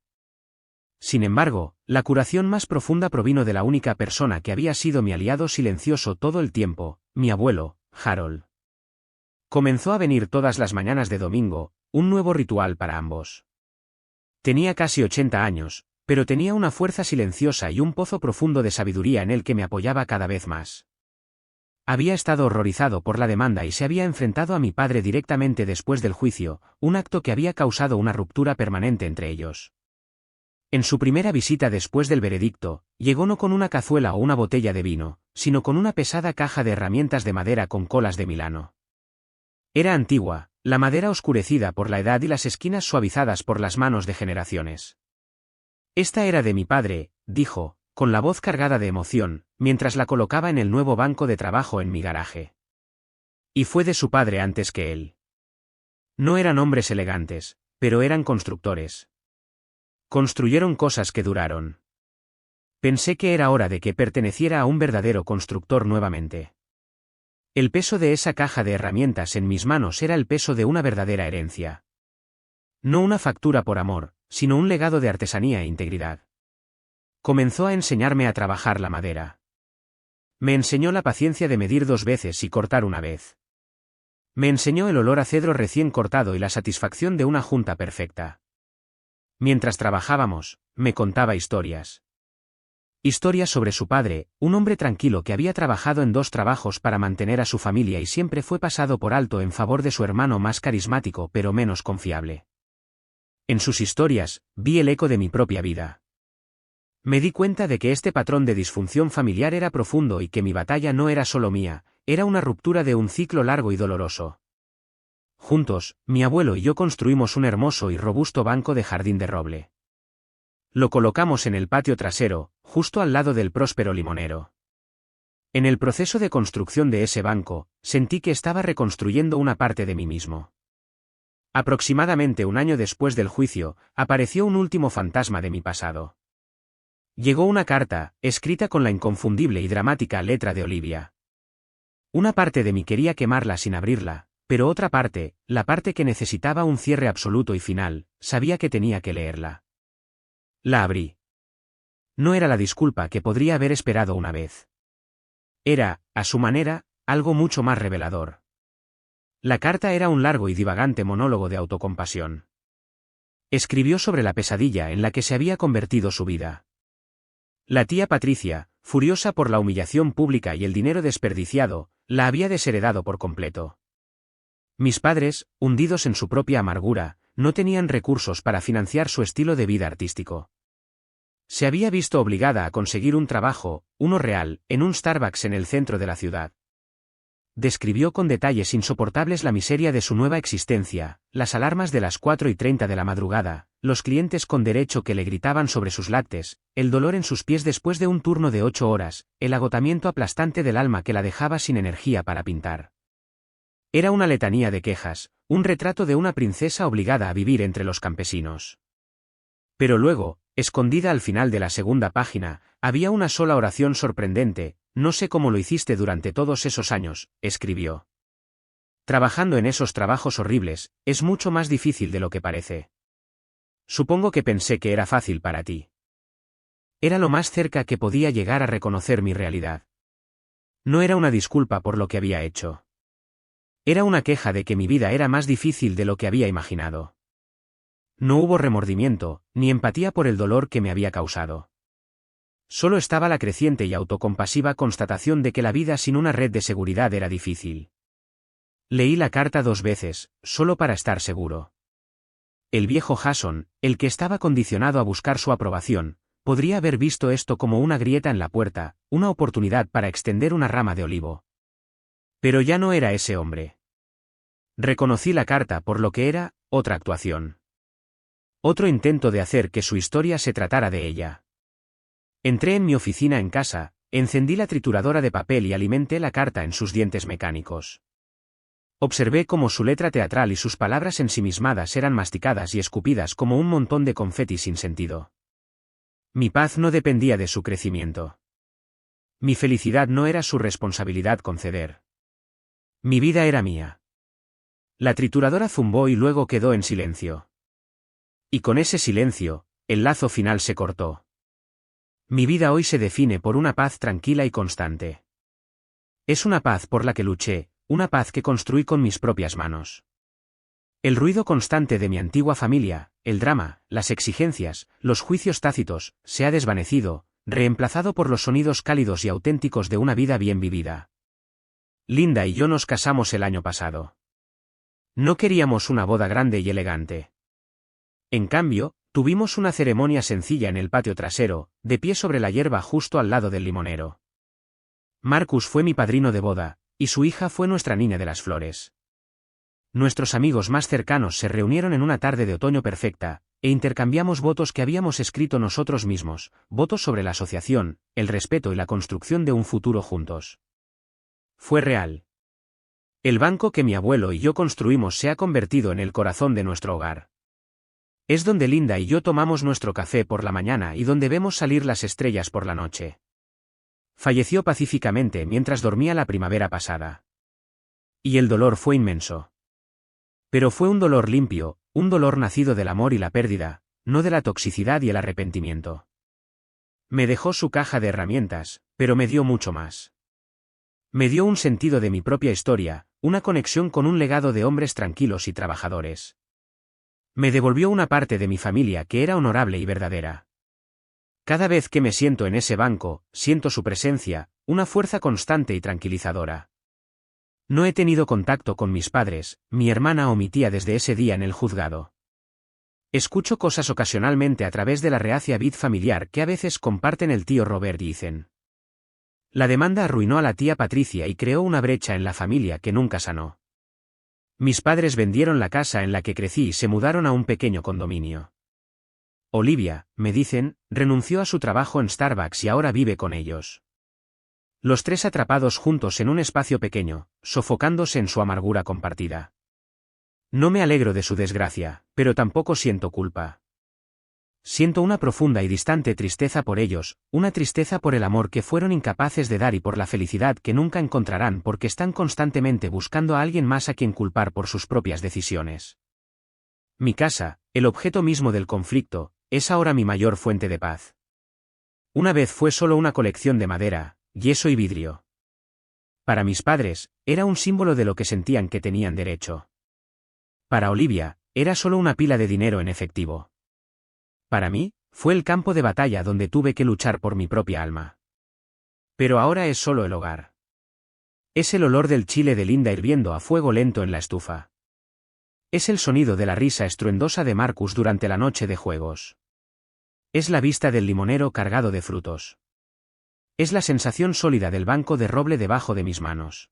Sin embargo, la curación más profunda provino de la única persona que había sido mi aliado silencioso todo el tiempo, mi abuelo, Harold. Comenzó a venir todas las mañanas de domingo, un nuevo ritual para ambos. Tenía casi 80 años, pero tenía una fuerza silenciosa y un pozo profundo de sabiduría en el que me apoyaba cada vez más. Había estado horrorizado por la demanda y se había enfrentado a mi padre directamente después del juicio, un acto que había causado una ruptura permanente entre ellos. En su primera visita después del veredicto, llegó no con una cazuela o una botella de vino, sino con una pesada caja de herramientas de madera con colas de Milano. Era antigua, la madera oscurecida por la edad y las esquinas suavizadas por las manos de generaciones. Esta era de mi padre, dijo, con la voz cargada de emoción, mientras la colocaba en el nuevo banco de trabajo en mi garaje. Y fue de su padre antes que él. No eran hombres elegantes, pero eran constructores. Construyeron cosas que duraron. Pensé que era hora de que perteneciera a un verdadero constructor nuevamente. El peso de esa caja de herramientas en mis manos era el peso de una verdadera herencia. No una factura por amor, sino un legado de artesanía e integridad. Comenzó a enseñarme a trabajar la madera. Me enseñó la paciencia de medir 2 veces y cortar una vez. Me enseñó el olor a cedro recién cortado y la satisfacción de una junta perfecta. Mientras trabajábamos, me contaba historias. Historias sobre su padre, un hombre tranquilo que había trabajado en 2 trabajos para mantener a su familia y siempre fue pasado por alto en favor de su hermano más carismático pero menos confiable. En sus historias, vi el eco de mi propia vida. Me di cuenta de que este patrón de disfunción familiar era profundo y que mi batalla no era solo mía, era una ruptura de un ciclo largo y doloroso. Juntos, mi abuelo y yo construimos un hermoso y robusto banco de jardín de roble. Lo colocamos en el patio trasero, justo al lado del próspero limonero. En el proceso de construcción de ese banco, sentí que estaba reconstruyendo una parte de mí mismo. Aproximadamente un año después del juicio, apareció un último fantasma de mi pasado. Llegó una carta, escrita con la inconfundible y dramática letra de Olivia. Una parte de mí quería quemarla sin abrirla, pero otra parte, la parte que necesitaba un cierre absoluto y final, sabía que tenía que leerla. La abrí. No era la disculpa que podría haber esperado una vez. Era, a su manera, algo mucho más revelador. La carta era un largo y divagante monólogo de autocompasión. Escribió sobre la pesadilla en la que se había convertido su vida. La tía Patricia, furiosa por la humillación pública y el dinero desperdiciado, la había desheredado por completo. Mis padres, hundidos en su propia amargura, no tenían recursos para financiar su estilo de vida artístico. Se había visto obligada a conseguir un trabajo, uno real, en un Starbucks en el centro de la ciudad. Describió con detalles insoportables la miseria de su nueva existencia, las alarmas de las 4:30 de la madrugada, los clientes con derecho que le gritaban sobre sus lácteos, el dolor en sus pies después de un turno de 8 horas, el agotamiento aplastante del alma que la dejaba sin energía para pintar. Era una letanía de quejas, un retrato de una princesa obligada a vivir entre los campesinos. Pero luego, escondida al final de la segunda página, había una sola oración sorprendente, no sé cómo lo hiciste durante todos esos años, escribió. Trabajando en esos trabajos horribles, es mucho más difícil de lo que parece. Supongo que pensé que era fácil para ti. Era lo más cerca que podía llegar a reconocer mi realidad. No era una disculpa por lo que había hecho. Era una queja de que mi vida era más difícil de lo que había imaginado. No hubo remordimiento, ni empatía por el dolor que me había causado. Solo estaba la creciente y autocompasiva constatación de que la vida sin una red de seguridad era difícil. Leí la carta 2 veces, solo para estar seguro. El viejo Jason, el que estaba condicionado a buscar su aprobación, podría haber visto esto como una grieta en la puerta, una oportunidad para extender una rama de olivo. Pero ya no era ese hombre. Reconocí la carta por lo que era, otra actuación. Otro intento de hacer que su historia se tratara de ella. Entré en mi oficina en casa, encendí la trituradora de papel y alimenté la carta en sus dientes mecánicos. Observé cómo su letra teatral y sus palabras ensimismadas eran masticadas y escupidas como un montón de confeti sin sentido. Mi paz no dependía de su crecimiento. Mi felicidad no era su responsabilidad conceder. Mi vida era mía. La trituradora zumbó y luego quedó en silencio. Y con ese silencio, el lazo final se cortó. Mi vida hoy se define por una paz tranquila y constante. Es una paz por la que luché, una paz que construí con mis propias manos. El ruido constante de mi antigua familia, el drama, las exigencias, los juicios tácitos, se ha desvanecido, reemplazado por los sonidos cálidos y auténticos de una vida bien vivida. Linda y yo nos casamos el año pasado. No queríamos una boda grande y elegante. En cambio, tuvimos una ceremonia sencilla en el patio trasero, de pie sobre la hierba justo al lado del limonero. Marcus fue mi padrino de boda, y su hija fue nuestra niña de las flores. Nuestros amigos más cercanos se reunieron en una tarde de otoño perfecta, e intercambiamos votos que habíamos escrito nosotros mismos, votos sobre la asociación, el respeto y la construcción de un futuro juntos. Fue real. El banco que mi abuelo y yo construimos se ha convertido en el corazón de nuestro hogar. Es donde Linda y yo tomamos nuestro café por la mañana y donde vemos salir las estrellas por la noche. Falleció pacíficamente mientras dormía la primavera pasada. Y el dolor fue inmenso. Pero fue un dolor limpio, un dolor nacido del amor y la pérdida, no de la toxicidad y el arrepentimiento. Me dejó su caja de herramientas, pero me dio mucho más. Me dio un sentido de mi propia historia, una conexión con un legado de hombres tranquilos y trabajadores. Me devolvió una parte de mi familia que era honorable y verdadera. Cada vez que me siento en ese banco, siento su presencia, una fuerza constante y tranquilizadora. No he tenido contacto con mis padres, mi hermana o mi tía desde ese día en el juzgado. Escucho cosas ocasionalmente a través de la reacia vid familiar que a veces comparten el tío Robert y Ethan. La demanda arruinó a la tía Patricia y creó una brecha en la familia que nunca sanó. Mis padres vendieron la casa en la que crecí y se mudaron a un pequeño condominio. Olivia, me dicen, renunció a su trabajo en Starbucks y ahora vive con ellos. Los 3 atrapados juntos en un espacio pequeño, sofocándose en su amargura compartida. No me alegro de su desgracia, pero tampoco siento culpa. Siento una profunda y distante tristeza por ellos, una tristeza por el amor que fueron incapaces de dar y por la felicidad que nunca encontrarán porque están constantemente buscando a alguien más a quien culpar por sus propias decisiones. Mi casa, el objeto mismo del conflicto, es ahora mi mayor fuente de paz. Una vez fue solo una colección de madera, yeso y vidrio. Para mis padres, era un símbolo de lo que sentían que tenían derecho. Para Olivia, era solo una pila de dinero en efectivo. Para mí, fue el campo de batalla donde tuve que luchar por mi propia alma. Pero ahora es solo el hogar. Es el olor del chile de Linda hirviendo a fuego lento en la estufa. Es el sonido de la risa estruendosa de Marcus durante la noche de juegos. Es la vista del limonero cargado de frutos. Es la sensación sólida del banco de roble debajo de mis manos.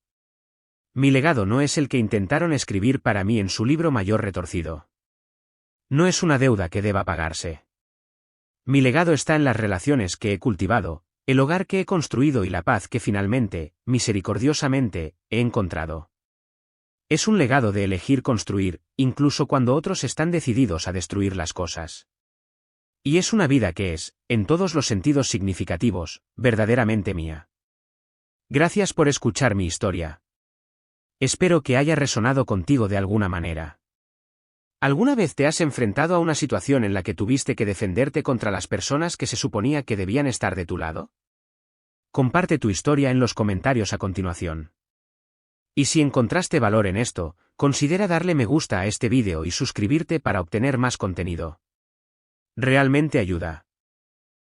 Mi legado no es el que intentaron escribir para mí en su libro mayor retorcido. No es una deuda que deba pagarse. Mi legado está en las relaciones que he cultivado, el hogar que he construido y la paz que finalmente, misericordiosamente, he encontrado. Es un legado de elegir construir, incluso cuando otros están decididos a destruir las cosas. Y es una vida que es, en todos los sentidos significativos, verdaderamente mía. Gracias por escuchar mi historia. Espero que haya resonado contigo de alguna manera. ¿Alguna vez te has enfrentado a una situación en la que tuviste que defenderte contra las personas que se suponía que debían estar de tu lado? Comparte tu historia en los comentarios a continuación. Y si encontraste valor en esto, considera darle me gusta a este vídeo y suscribirte para obtener más contenido. Realmente ayuda.